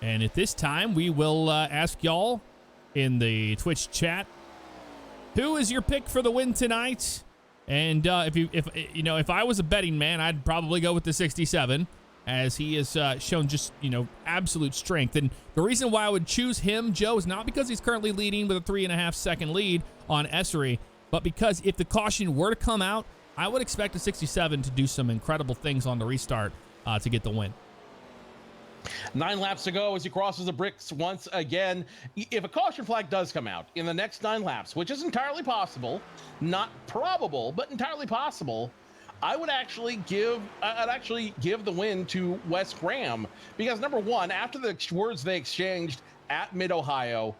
And at this time, we will ask y'all in the Twitch chat, who is your pick for the win tonight? And if I was a betting man, I'd probably go with the 67. as he has shown just, absolute strength. And the reason why I would choose him, Joe, is not because he's currently leading with a 3.5-second lead on Essery, but because if the caution were to come out, I would expect a 67 to do some incredible things on the restart to get the win. 9 laps to go as he crosses the bricks once again. If a caution flag does come out in the next 9 laps, which is entirely possible, not probable, but entirely possible, I would actually give the win to Wes Graham, because number one, after the words they exchanged at Mid-Ohio,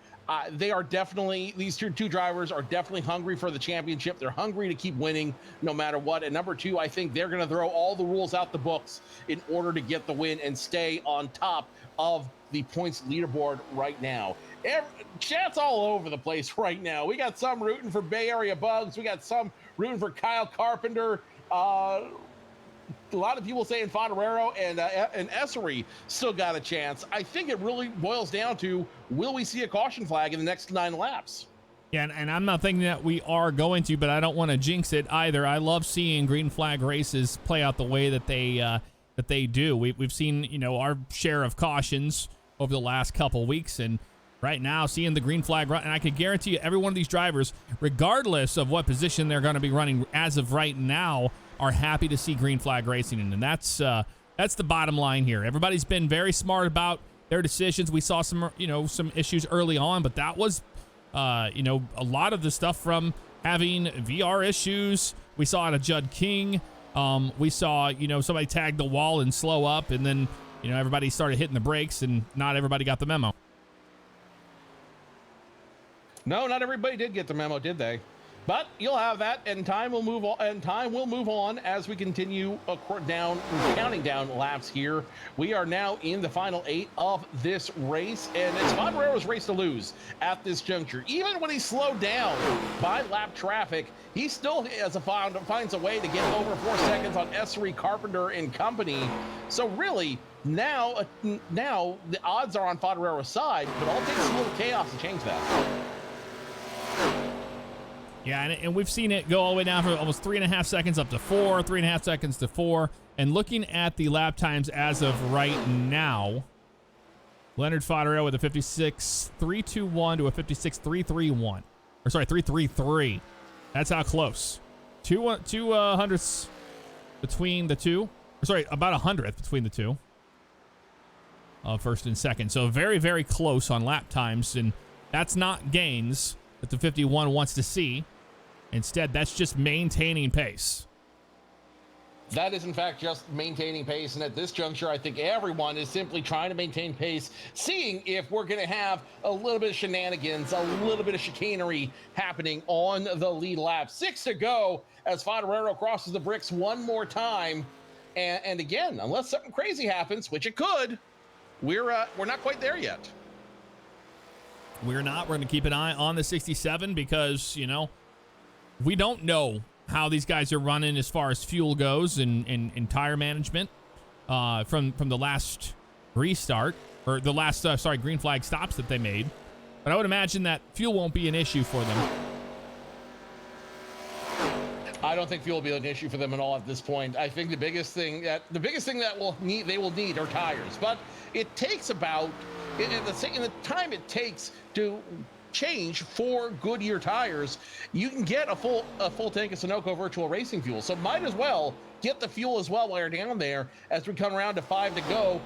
they are definitely, these two drivers are definitely hungry for the championship. They're hungry to keep winning no matter what. And number two, I think they're going to throw all the rules out the books in order to get the win and stay on top of the points leaderboard right now. Chat's all over the place right now. We got some rooting for Bay Area Bugs. We got some rooting for Kyle Carpenter. A lot of people saying Favignano and Essery still got a chance. I think it really boils down to, will we see a caution flag in the next 9 laps? Yeah, and I'm not thinking that we are going to, but I don't want to jinx it either. I love seeing green flag races play out the way that they do. We've seen, our share of cautions over the last couple weeks, and right now seeing the green flag run, and I can guarantee you every one of these drivers, regardless of what position they're going to be running as of right now, are happy to see green flag racing. And that's the bottom line here. Everybody's been very smart about their decisions. We saw some issues early on, but that was a lot of the stuff from having VR issues. We saw it at Judd King. We saw somebody tag the wall and slow up, and then everybody started hitting the brakes, and not everybody got the memo. No, not everybody did get the memo, did they? But you'll have that, and time will move on. And time will move on as we continue counting down laps here. We are now in the final 8 of this race, and it's Favignano's race to lose at this juncture. Even when he's slowed down by lap traffic, he still finds a way to get over 4 seconds on Essery, Carpenter, and company. So really, now the odds are on Favignano's side, but all it takes is a little chaos to change that. Yeah, and we've seen it go all the way down from almost 3.5 seconds up to 4, 3.5 seconds to 4. And looking at the lap times as of right now, Leonard Favignano with a 56.321 to a 56.331. Or sorry, 333. That's how close. Two hundredths between the two. Or sorry, about 100th between the two. First and second. So very, very close on lap times. And that's not gains that the 51 wants to see. Instead, that's just maintaining pace. That is, in fact, just maintaining pace. And at this juncture, I think everyone is simply trying to maintain pace, seeing if we're going to have a little bit of shenanigans, a little bit of chicanery happening on the lead lap. 6 to go as Favignano crosses the bricks one more time. And again, unless something crazy happens, which it could, we're not quite there yet. We're not. We're going to keep an eye on the 67 because, we don't know how these guys are running as far as fuel goes and tire management from the last restart, or the last, green flag stops that they made. But I would imagine that fuel won't be an issue for them. I don't think fuel will be an issue for them at all at this point. I think the biggest thing that they will need are tires. But it takes about in the time it takes to change 4 Goodyear tires, you can get a full tank of Sunoco virtual racing fuel. So might as well get the fuel as well while you're down there as we come around to 5 to go.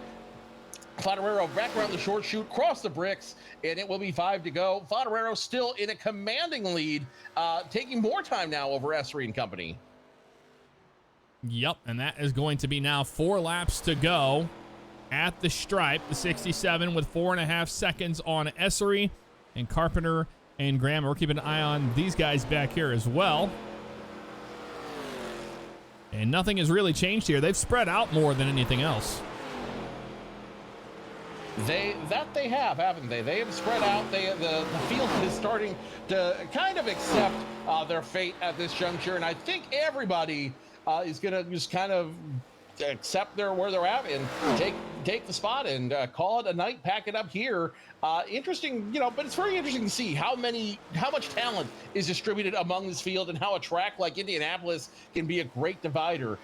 Favignano back around the short chute, cross the bricks, and it will be 5 to go. Favignano still in a commanding lead, taking more time now over Essery and company. Yep, and that is going to be now 4 laps to go at the stripe. The 67 with 4.5 seconds on Essery and Carpenter and Graham. We're keeping an eye on these guys back here as well. And nothing has really changed here. They've spread out more than anything else. They have, haven't they? They have spread out. The field is starting to kind of accept their fate at this juncture, and I think everybody is going to just kind of accept where they're at and take the spot and call it a night, pack it up here. Interesting, but it's very interesting to see how much talent is distributed among this field and how a track like Indianapolis can be a great divider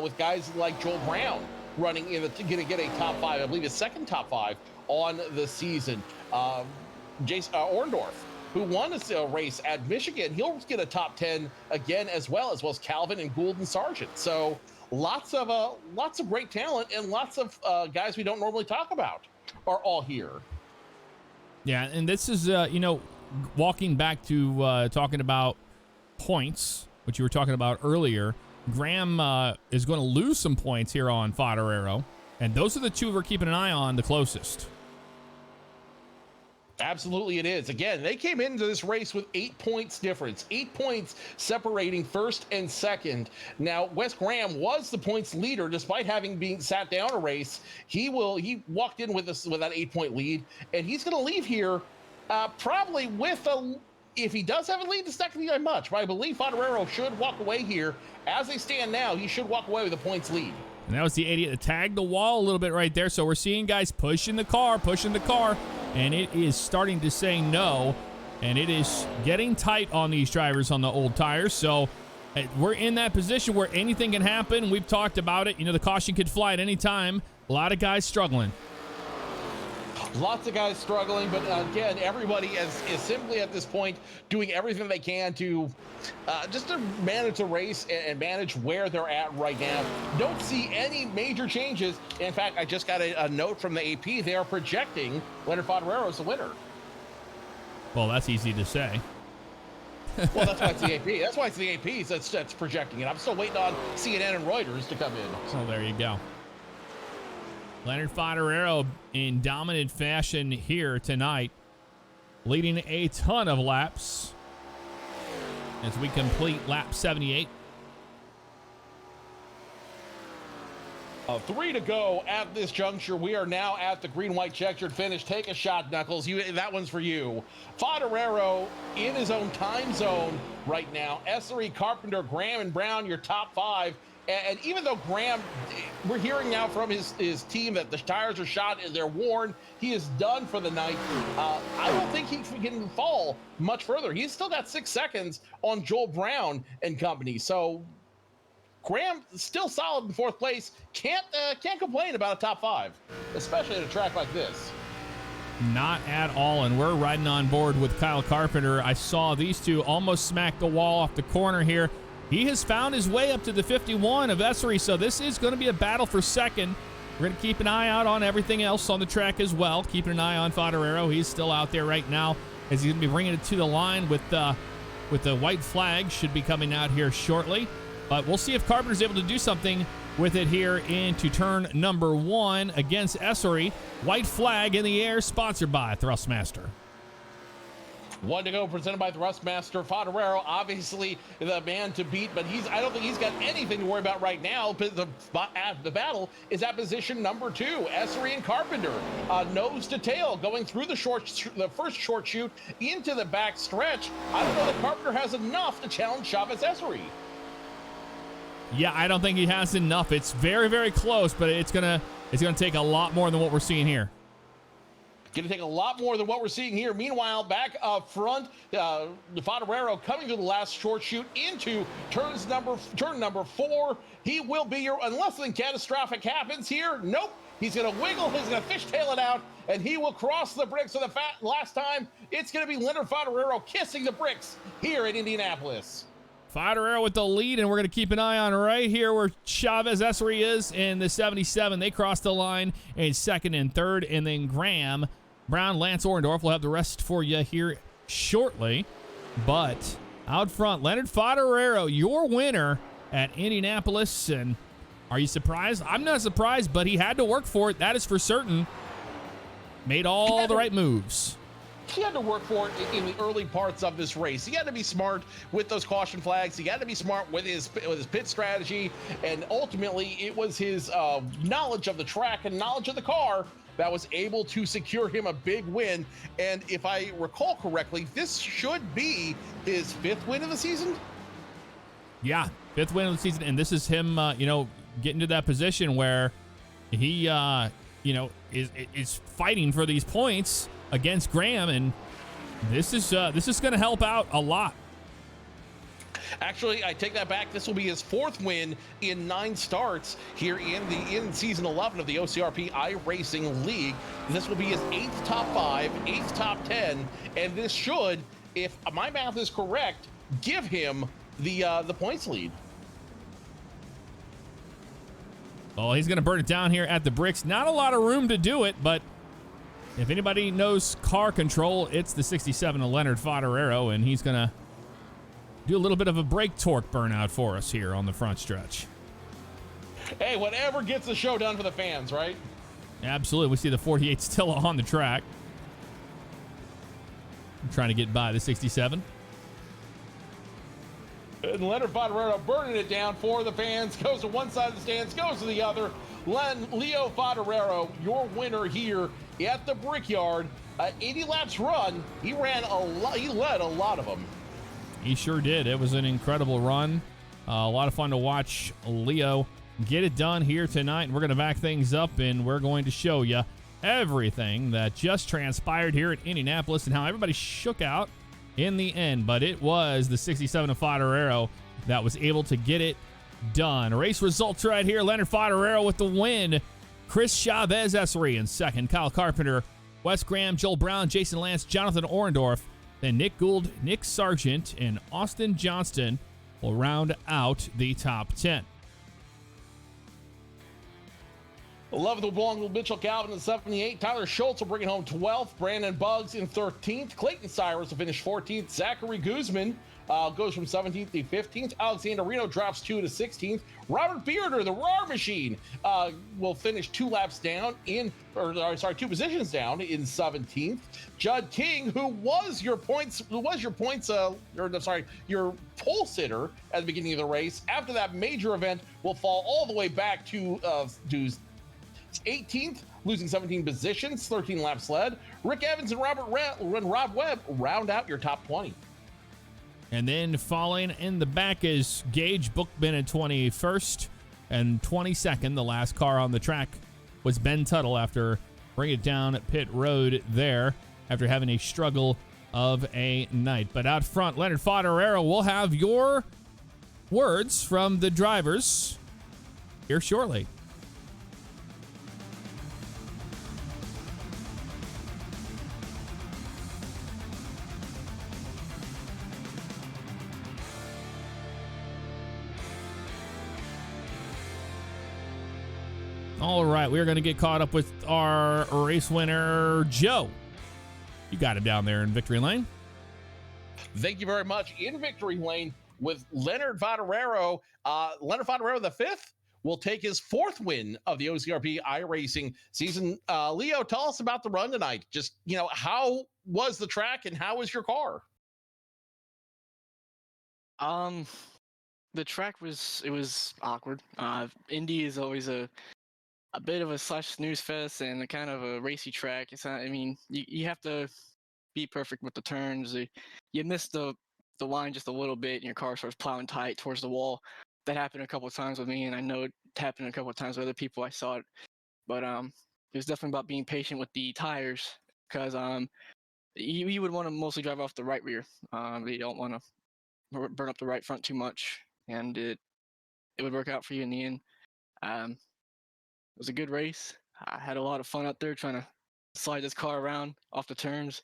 with guys like Joel Brown running going to get a top 5, I believe his second top 5 on the season. Jason Orndorff, who won a race at Michigan, he'll get a top 10 again, as well as Calvin and Gould and Sargent. So lots of great talent and lots of guys we don't normally talk about are all here. Yeah, and this is walking back to talking about points, which you were talking about earlier. Graham is going to lose some points here on Favignano, and those are the two we're keeping an eye on the closest. Absolutely it is. Again, they came into this race with 8 points difference, 8 points separating first and second. Now, Wes Graham was the points leader despite having been sat down a race. He walked in with that 8-point lead, and he's going to leave here probably with if he does have a lead, it's not going to be by much, but I believe Favignano should walk away here. As they stand now, he should walk away with a points lead. And that was the idiot that tagged the wall a little bit right there. So we're seeing guys pushing the car, and it is starting to say no. And it is getting tight on these drivers on the old tires. So we're in that position where anything can happen. We've talked about it. The caution could fly at any time. A lot of guys struggling. Lots of guys struggling, but again, everybody is simply at this point doing everything they can to just to manage the race and manage where they're at right now. Don't see any major changes. In fact, I just got a note from the AP. They are projecting Leonard Favignano as the winner. Well, that's easy to say. Well, that's why it's the AP. That's why it's the AP that's projecting it. I'm still waiting on CNN and Reuters to come in. So there you go. Leonard Favignano in dominant fashion here tonight, leading a ton of laps as we complete lap 78. 3 to go at this juncture. We are now at the green-white checkered finish. Take a shot, Knuckles. That one's for you. Favignano in his own time zone right now. Essery, Carpenter, Graham, and Brown, your top 5. And even though Graham, we're hearing now from his team that the tires are shot and they're worn, he is done for the night. I don't think he can fall much further. He's still got 6 seconds on Joel Brown and company. So Graham still solid in 4th place. Can't complain about a top 5, especially at a track like this. Not at all, and we're riding on board with Kyle Carpenter. I saw these two almost smack the wall off the corner here. He has found his way up to the 51 of Essery, so this is going to be a battle for second. We're going to keep an eye out on everything else on the track as well. Keeping an eye on Favignano. He's still out there right now as he's going to be bringing it to the line with the white flag. Should be coming out here shortly. But we'll see if Carpenter's able to do something with it here into turn number 1 against Essery. White flag in the air, sponsored by Thrustmaster. 1 to go, presented by Thrustmaster. Favignano, obviously the man to beat, but I don't think he's got anything to worry about right now. The battle is at position number 2. Essery and Carpenter, nose to tail, going through the first short chute into the back stretch. I don't know that Carpenter has enough to challenge Chavez Essery. Yeah, I don't think he has enough. It's very, very close, but it's gonna take a lot more than what we're seeing here. Going to take a lot more than what we're seeing here. Meanwhile, back up front, Favignano coming to the last short chute into turn number 4. He will be unless something catastrophic happens here. Nope. He's going to wiggle. He's going to fishtail it out, and he will cross the bricks for the last time. It's going to be Leonard Favignano kissing the bricks here at Indianapolis. Favignano with the lead, and we're going to keep an eye on right here where Chavez Essery is in the 77. They cross the line in 2nd and 3rd, and then Graham, Brown, Lance Orndorff will have the rest for you here shortly. But out front, Leonard Favignano, your winner at Indianapolis. And are you surprised? I'm not surprised, but he had to work for it. That is for certain. Made all the right moves. He had to work for it in the early parts of this race. He had to be smart with those caution flags. He had to be smart with his pit strategy. And ultimately, it was his knowledge of the track and knowledge of the car that was able to secure him a big win. And if I recall correctly, this should be his 5th win of the season. Yeah, 5th win of the season. And this is him, get into that position where he, is fighting for these points against Graham, and this is going to help out a lot. Actually, I take that back. This will be his 4th win in 9 starts here in season 11 of the OCRP iRacing League. This will be his 8th top 5, 8th top 10, and this should, if my math is correct, give him the points lead. Oh, he's going to burn it down here at the bricks. Not a lot of room to do it, but if anybody knows car control, it's the 67 of Leonard Favignano, and he's going to do a little bit of a brake torque burnout for us here on the front stretch. Hey, whatever gets the show done for the fans, right? Absolutely. We see the 48 still on the track. I'm trying to get by the 67. And Leonard Favignano burning it down for the fans. Goes to one side of the stands, goes to the other. Leo Favignano, your winner here at the Brickyard. 80 laps run. He ran a lot. He led a lot of them. He sure did. It was an incredible run. A lot of fun to watch Leo get it done here tonight. We're going to back things up, and we're going to show you everything that just transpired here at Indianapolis and how everybody shook out in the end. But it was the 67 of Favignano that was able to get it done. Race results right here. Leonard Favignano with the win. Chris Chavez Essery in second. Kyle Carpenter, Wes Graham, Joel Brown, Jason Lance, Jonathan Orendorf. Then Nick Gould, Nick Sargent, and Austin Johnston will round out the top 10. 11th will belong to Mitchell Calvin in 78. Tyler Schultz will bring it home 12th. Brandon Buggs in 13th. Clayton Cyrus will finish 14th. Zachary Guzman goes from 17th to 15th. Alex Reno drops 2 to 16th. Robert Bearder, the RAR machine, will finish 2 positions down in 17th. Judd King, who was your pole sitter at the beginning of the race, after that major event, will fall all the way back to 18th, losing 17 positions, 13 laps led. Rick Evans and Rob Webb round out your top 20. And then falling in the back is Gage Bookman at 21st and 22nd. The last car on the track was Ben Tuttle after bringing it down at pit road there after having a struggle of a night. But out front, Leonard Favignano will have your words from the drivers here shortly. All right, we're going to get caught up with our race winner, Joe. You got him down there in victory lane. Thank you very much. In victory lane with Leonard Favignano. Leonard Favignano, the 5th, will take his 4th win of the OCRP iRacing season. Leo, tell us about the run tonight. Just, how was the track and how was your car? The track was awkward. Indy is always a bit of a snooze fest and a kind of a racy track. It's not, you have to be perfect with the turns. You miss the line just a little bit and your car starts plowing tight towards the wall. That happened a couple of times with me, and I know it happened a couple of times with other people. I saw it, but it was definitely about being patient with the tires, because you would want to mostly drive off the right rear. You don't want to burn up the right front too much, and it would work out for you in the end. It was a good race. I had a lot of fun out there trying to slide this car around off the turns.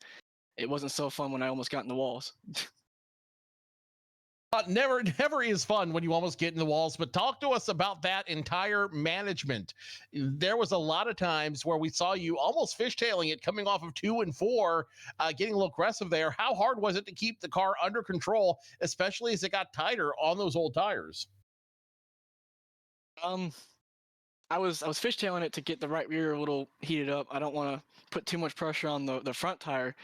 It wasn't so fun when I almost got in the walls. Never is fun when you almost get in the walls, but talk to us about that entire management. There was a lot of times where we saw you almost fishtailing it, coming off of 2 and 4, getting a little aggressive there. How hard was it to keep the car under control, especially as it got tighter on those old tires? I was fishtailing it to get the right rear a little heated up. I don't want to put too much pressure on the front tire,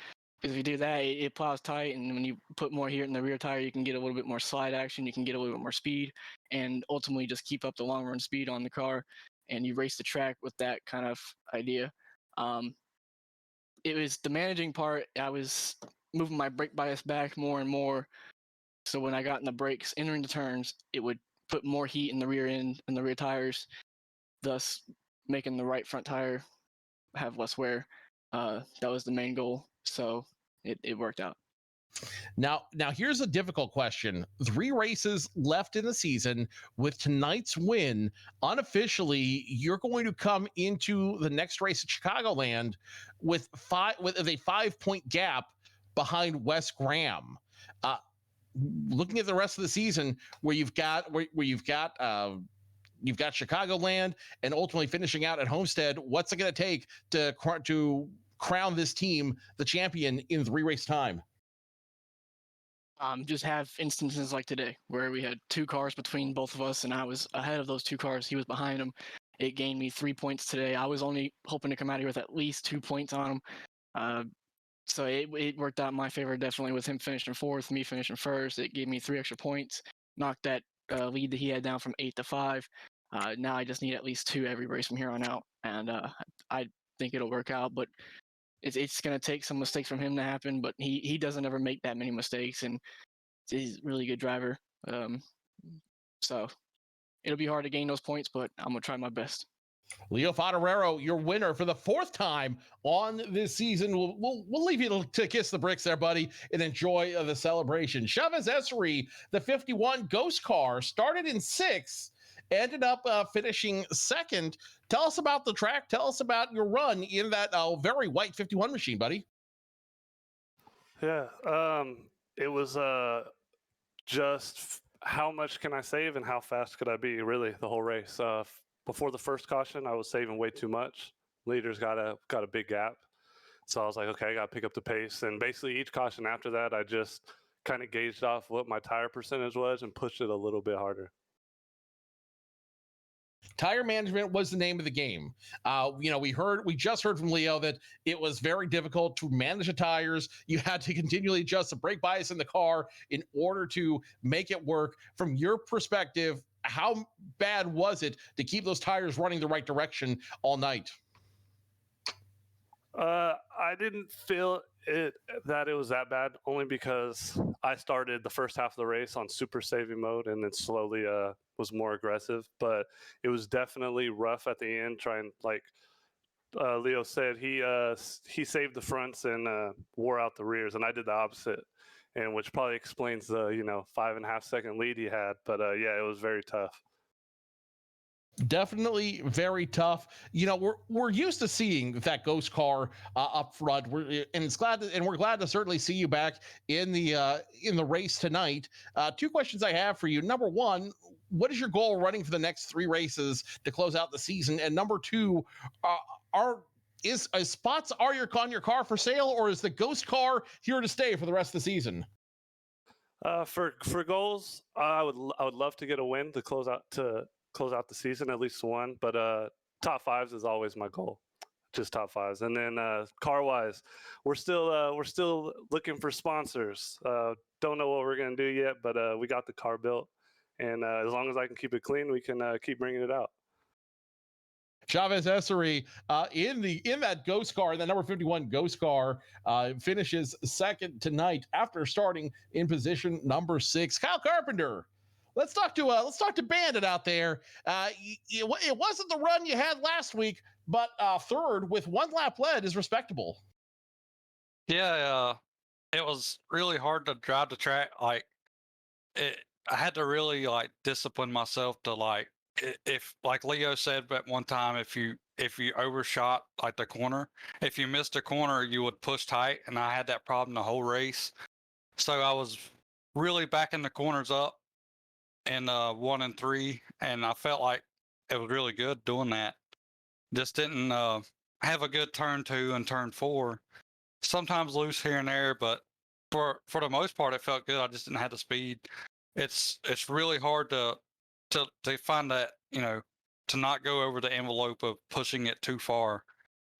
because if you do that, it plows tight, and when you put more heat in the rear tire, you can get a little bit more slide action, you can get a little bit more speed, and ultimately just keep up the long run speed on the car, and you race the track with that kind of idea. It was the managing part. I was moving my brake bias back more and more, so when I got in the brakes, entering the turns, it would put more heat in the rear end and the rear tires, thus making the right front tire have less wear. That was the main goal, so it worked out. Now here's a difficult question. 3 races left in the season. With tonight's win, unofficially, you're going to come into the next race at Chicagoland with a 5-point gap behind Wes Graham. Looking at the rest of the season, where you've got Chicagoland and ultimately finishing out at Homestead, what's it going to take to crown this team the champion in 3 race time? Just have instances like today where we had 2 cars between both of us, and I was ahead of those 2 cars. He was behind them. It gained me 3 points today. I was only hoping to come out here with at least 2 points on him. So it worked out in my favor, definitely, with him finishing 4th, me finishing 1st. It gave me 3 extra points, knocked that lead that he had down from 8 to 5. Now I just need at least 2 every race from here on out, and I think it'll work out. But it's going to take some mistakes from him to happen, but he doesn't ever make that many mistakes, and he's a really good driver. So it'll be hard to gain those points, but I'm going to try my best. Leo Fodorero, your winner for the 4th time on this season. We'll leave you to kiss the bricks there, buddy, and enjoy the celebration. Chavez Essery, the 51 Ghost car, started in 6th, ended up finishing 2nd. Tell us about the track. Tell us about your run in that very white 51 machine, buddy. Yeah, it was just how much can I save and how fast could I be, really, the whole race. Before the first caution, I was saving way too much. Leaders got a big gap. So I was like, okay, I got to pick up the pace. And basically each caution after that, I just kind of gauged off what my tire percentage was and pushed it a little bit harder. Tire management was the name of the game. We just heard from Leo that it was very difficult to manage the tires. You had to continually adjust the brake bias in the car in order to make it work. From your perspective, how bad was it to keep those tires running the right direction all night? I didn't feel that it was that bad, only because I started the first half of the race on super saving mode and then slowly was more aggressive. But it was definitely rough at the end, trying, like Leo said, he saved the fronts and wore out the rears, and I did the opposite, and which probably explains the 5.5 second lead he had. But yeah, it was very tough. Definitely very tough. We're used to seeing that Ghost car up front. We're glad to certainly see you back in the race tonight. 2 questions I have for you. Number 1, what is your goal running for the next 3 races to close out the season? And number 2, is spots on your car for sale, or is the Ghost car here to stay for the rest of the season? For goals, I would love to get a win to close out the season, at least one. But top 5s is always my goal, just top 5s. And then car wise, we're still looking for sponsors. Don't know what we're gonna do yet, but we got the car built, and as long as I can keep it clean, we can keep bringing it out. Chavez Essery in that Ghost car, that number 51 Ghost car, finishes 2nd tonight after starting in position number 6. Kyle Carpenter, let's talk to Bandit out there. It wasn't the run you had last week, but 3rd with 1 lap led is respectable. Yeah, it was really hard to drive the track. I had to really discipline myself to if, like Leo said at one time, if you overshot the corner, if you missed a corner, you would push tight, and I had that problem the whole race. So I was really backing the corners up in 1 and 3, and I felt like it was really good doing that. Just didn't have a good turn 2 and turn 4. Sometimes loose here and there, but for the most part, it felt good. I just didn't have the speed. It's really hard to find that, to not go over the envelope of pushing it too far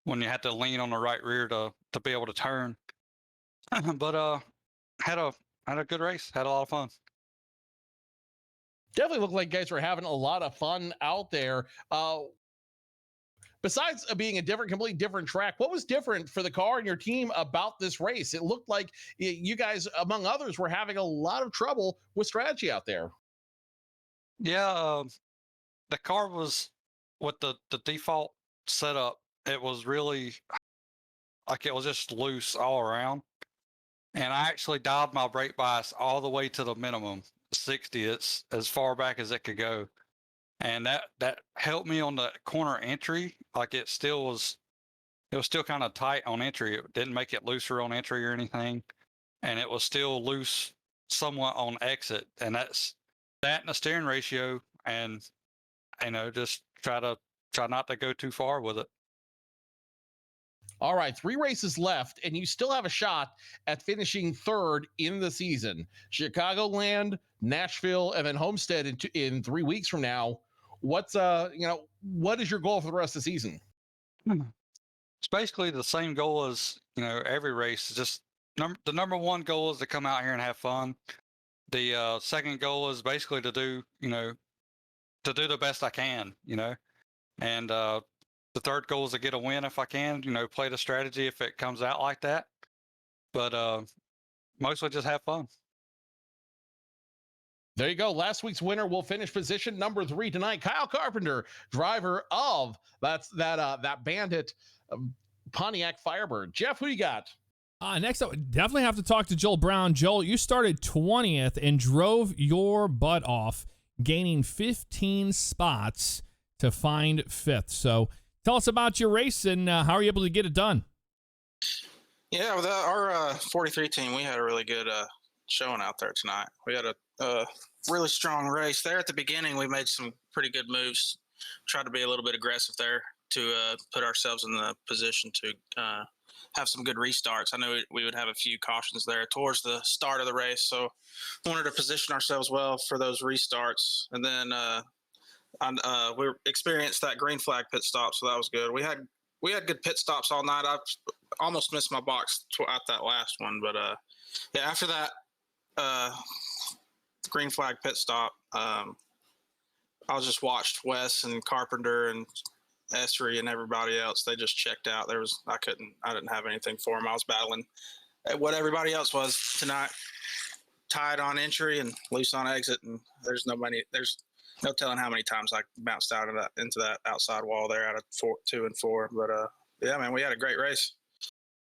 when you have to lean on the right rear to be able to turn. But had a good race. Had a lot of fun. Definitely looked like guys were having a lot of fun out there. Besides being a completely different track, what was different for the car and your team about this race? It looked like you guys, among others, were having a lot of trouble with strategy out there. Yeah, the car was with the default setup. It was really like it was just loose all around, and I actually dialed my brake bias all the way to the minimum, 60. It's as far back as it could go, and that helped me on the corner entry. Like it was still kind of tight on entry. It didn't make it looser on entry or anything, and it was still loose somewhat on exit. And that's that and the steering ratio, and just try not to go too far with it. All right, 3 races left, and you still have a shot at finishing third in the season. Chicagoland, Nashville, and then Homestead in 3 weeks from now. What is your goal for the rest of the season? It's basically the same goal as every race. Just the number one goal is to come out here and have fun. The second goal is basically to do the best I can, and the third goal is to get a win if I can, play the strategy if it comes out like that. But mostly just have fun. There you go. Last week's winner will finish position number 3 tonight. Kyle Carpenter, driver of that Bandit Pontiac Firebird. Jeff, who you got? Next up, definitely have to talk to Joel Brown. Joel, you started 20th and drove your butt off, gaining 15 spots to find 5th. So tell us about your race and how are you able to get it done? Yeah, with our 43 team, we had a really good showing out there tonight. We had a really strong race. There at the beginning, we made some pretty good moves, tried to be a little bit aggressive there to put ourselves in the position to have some good restarts. I knew we would have a few cautions there towards the start of the race, so wanted to position ourselves well for those restarts. And then we experienced that green flag pit stop, so that was good. We had good pit stops all night. I almost missed my box at that last one, but yeah, after that green flag pit stop, I just watched Wes and Carpenter and Esri and everybody else. They just checked out. I didn't have anything for them. I was battling at what everybody else was tonight, tied on entry and loose on exit, and there's no telling how many times I bounced out of into that outside wall there out of 2 and 4. But yeah, man, we had a great race.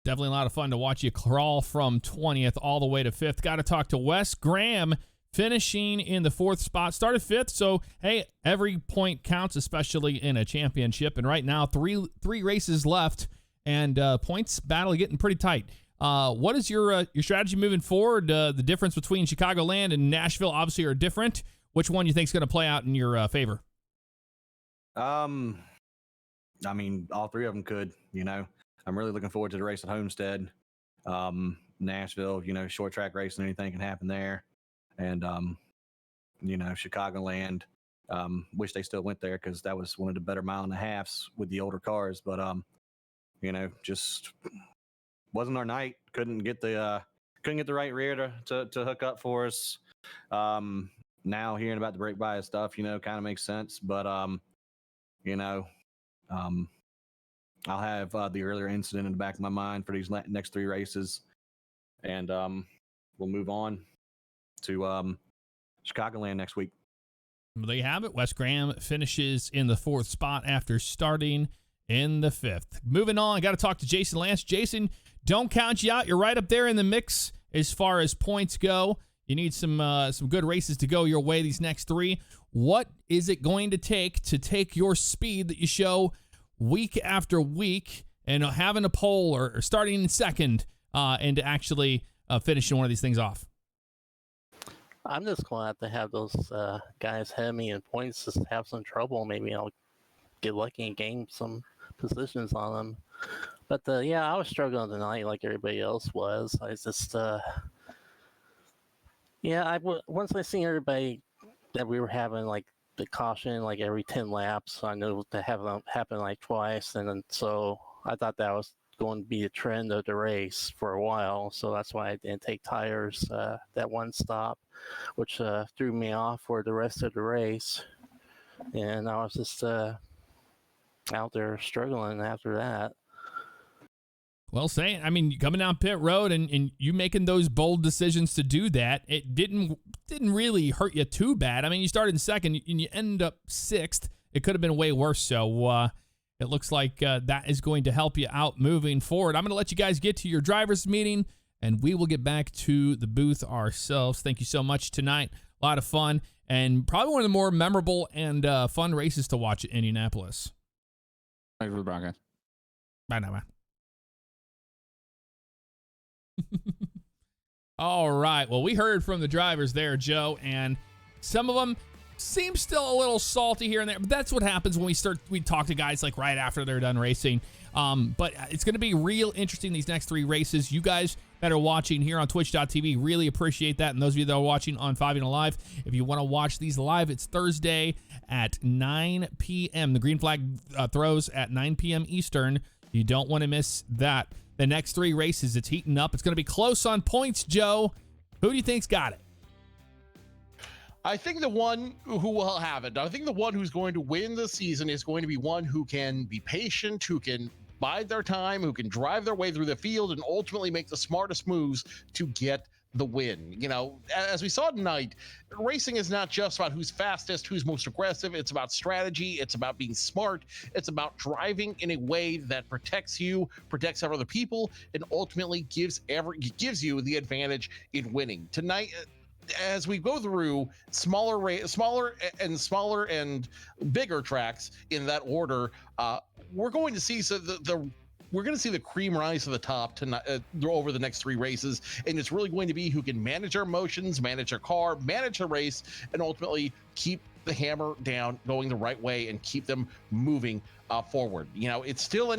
Definitely a lot of fun to watch you crawl from 20th all the way to 5th. Got to talk to Wes Graham, finishing in the 4th spot. Started 5th, so hey, every point counts, especially in a championship. And right now, three races left, and points battle getting pretty tight. What is your strategy moving forward? The difference between Chicagoland and Nashville obviously are different. Which one do you think is going to play out in your favor? I mean, all 3 of them could. I'm really looking forward to the race at Homestead. Nashville, short track racing, anything can happen there. And, Chicagoland, wish they still went there because that was one of the better mile and a halves with the older cars. But, just wasn't our night. Couldn't get the right rear to hook up for us. Now hearing about the brake bias stuff, kind of makes sense. But, I'll have the earlier incident in the back of my mind for these next 3 races. And we'll move on to Chicagoland next week. Well, there you have it. Wes Graham finishes in the 4th spot after starting in the 5th. Moving on, I got to talk to Jason Lance. Jason, don't count you out. You're right up there in the mix as far as points go. You need some good races to go your way these next 3. What is it going to take your speed that you show week after week and having a pole or starting in 2nd and to actually finishing one of these things off? I'm just glad to have those guys ahead of me in points, just have some trouble. Maybe I'll get lucky and gain some positions on them. But yeah, I was struggling tonight like everybody else was. I just, once I seen everybody that we were having like the caution like every 10 laps, I knew to have them happen like twice. And then so I thought that was going to be a trend of the race for a while. So that's why I didn't take tires that one stop, which threw me off for the rest of the race. And I was just out there struggling after that. Well, I mean, coming down pit road and you making those bold decisions to do that, it didn't really hurt you too bad. I mean, you started in second and you end up sixth. It could have been way worse. So it looks like that is going to help you out moving forward. I'm going to let you guys get to your driver's meeting, and we will get back to the booth ourselves. Thank you so much tonight. A lot of fun, and probably one of the more memorable and fun races to watch at Indianapolis. Thanks for the Broncos. Bye now, man. All right. Well, we heard from the drivers there, Joe, and some of them seem still a little salty here and there, but that's what happens when we talk to guys like right after they're done racing. But it's going to be real interesting these next 3 races. You guys that are watching here on twitch.tv really appreciate that. And those of you that are watching on Favignano Live, if you want to watch these live, it's Thursday at 9 p.m. The green flag throws at 9 p.m. Eastern. You don't want to miss that. The next 3 races, it's heating up. It's going to be close on points, Joe. Who do you think's got it? I think the one who will have it, I think the one who's going to win the season is going to be one who can be patient, who can bide their time, who can drive their way through the field and ultimately make the smartest moves to get the win. You know, as we saw tonight, racing is not just about who's fastest, who's most aggressive. It's about strategy. It's about being smart. It's about driving in a way that protects you, protects other people, and ultimately gives you the advantage in winning. Tonight, as we go through smaller and bigger tracks in that order, we're going to see we're going to see the cream rise to the top tonight over the next 3 races, and it's really going to be who can manage their emotions, manage their car, manage the race, and ultimately keep the hammer down, going the right way, and keep them moving forward. You know, it's still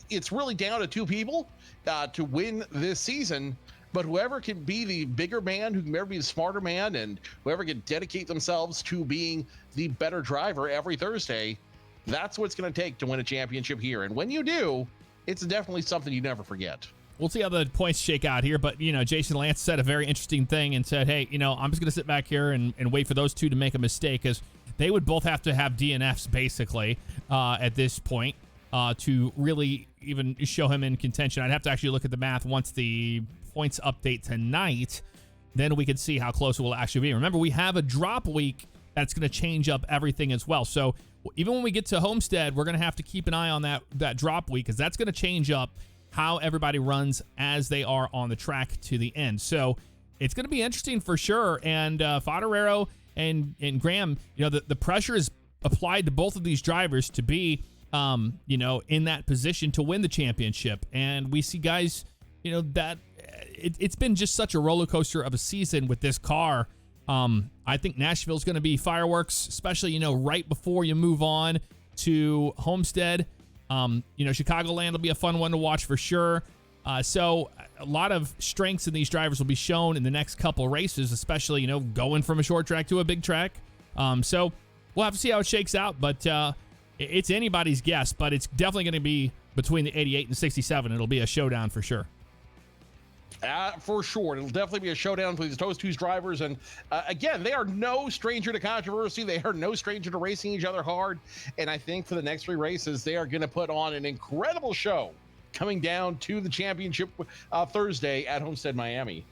it's really down to 2 people to win this season. But whoever can be the bigger man, who can ever be the smarter man, and whoever can dedicate themselves to being the better driver every Thursday, that's what it's going to take to win a championship here. And when you do, it's definitely something you never forget. We'll see how the points shake out here. But, you know, Jason Lance said a very interesting thing and said, hey, you know, I'm just going to sit back here and wait for those 2 to make a mistake, because they would both have to have DNFs basically at this point to really even show him in contention. I'd have to actually look at the math once the points update tonight, then we can see how close it will actually be. Remember, we have a drop week that's going to change up everything as well. So even when we get to Homestead, we're going to have to keep an eye on that drop week, because that's going to change up how everybody runs as they are on the track to the end. So it's going to be interesting for sure. And Fodorero and Graham, you know, the pressure is applied to both of these drivers to be, you know, in that position to win the championship. And we see guys, you know, that it's been just such a roller coaster of a season with this car. I think Nashville's going to be fireworks, especially, you know, right before you move on to Homestead. You know, Chicagoland will be a fun one to watch for sure. So a lot of strengths in these drivers will be shown in the next couple races, especially, you know, going from a short track to a big track. So we'll have to see how it shakes out, but it's anybody's guess, but it's definitely going to be between the 88 and 67. It'll be a showdown for sure. For sure. It'll definitely be a showdown for those 2 drivers. And again, they are no stranger to controversy. They are no stranger to racing each other hard. And I think for the next 3 races, they are going to put on an incredible show coming down to the championship Thursday at Homestead, Miami.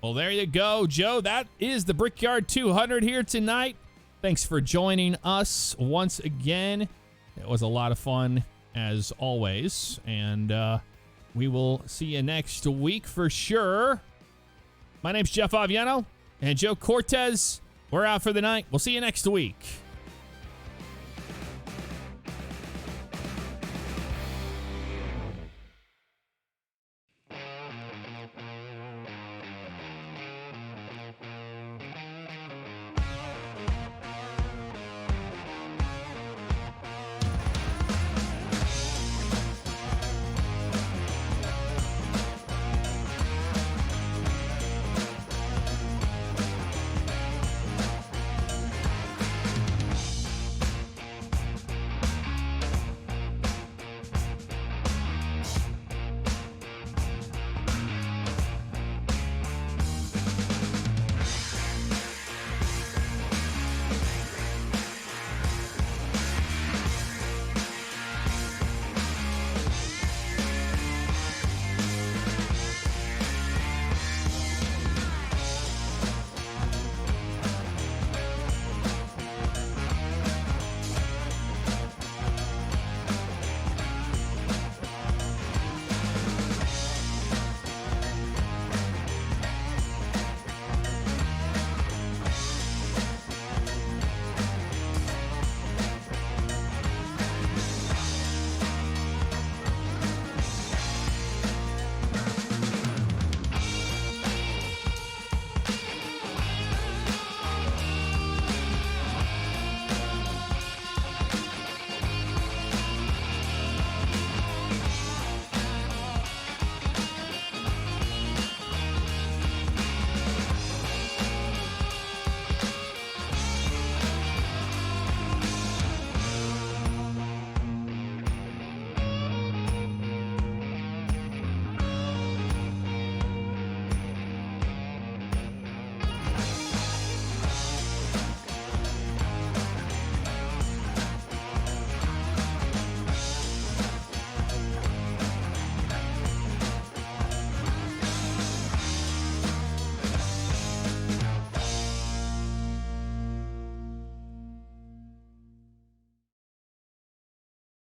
Well, there you go, Joe. That is the Brickyard 200 here tonight. Thanks for joining us once again. It was a lot of fun as always. And, we will see you next week for sure. My name's Jeff Favignano and Joe Cortez. We're out for the night. We'll see you next week.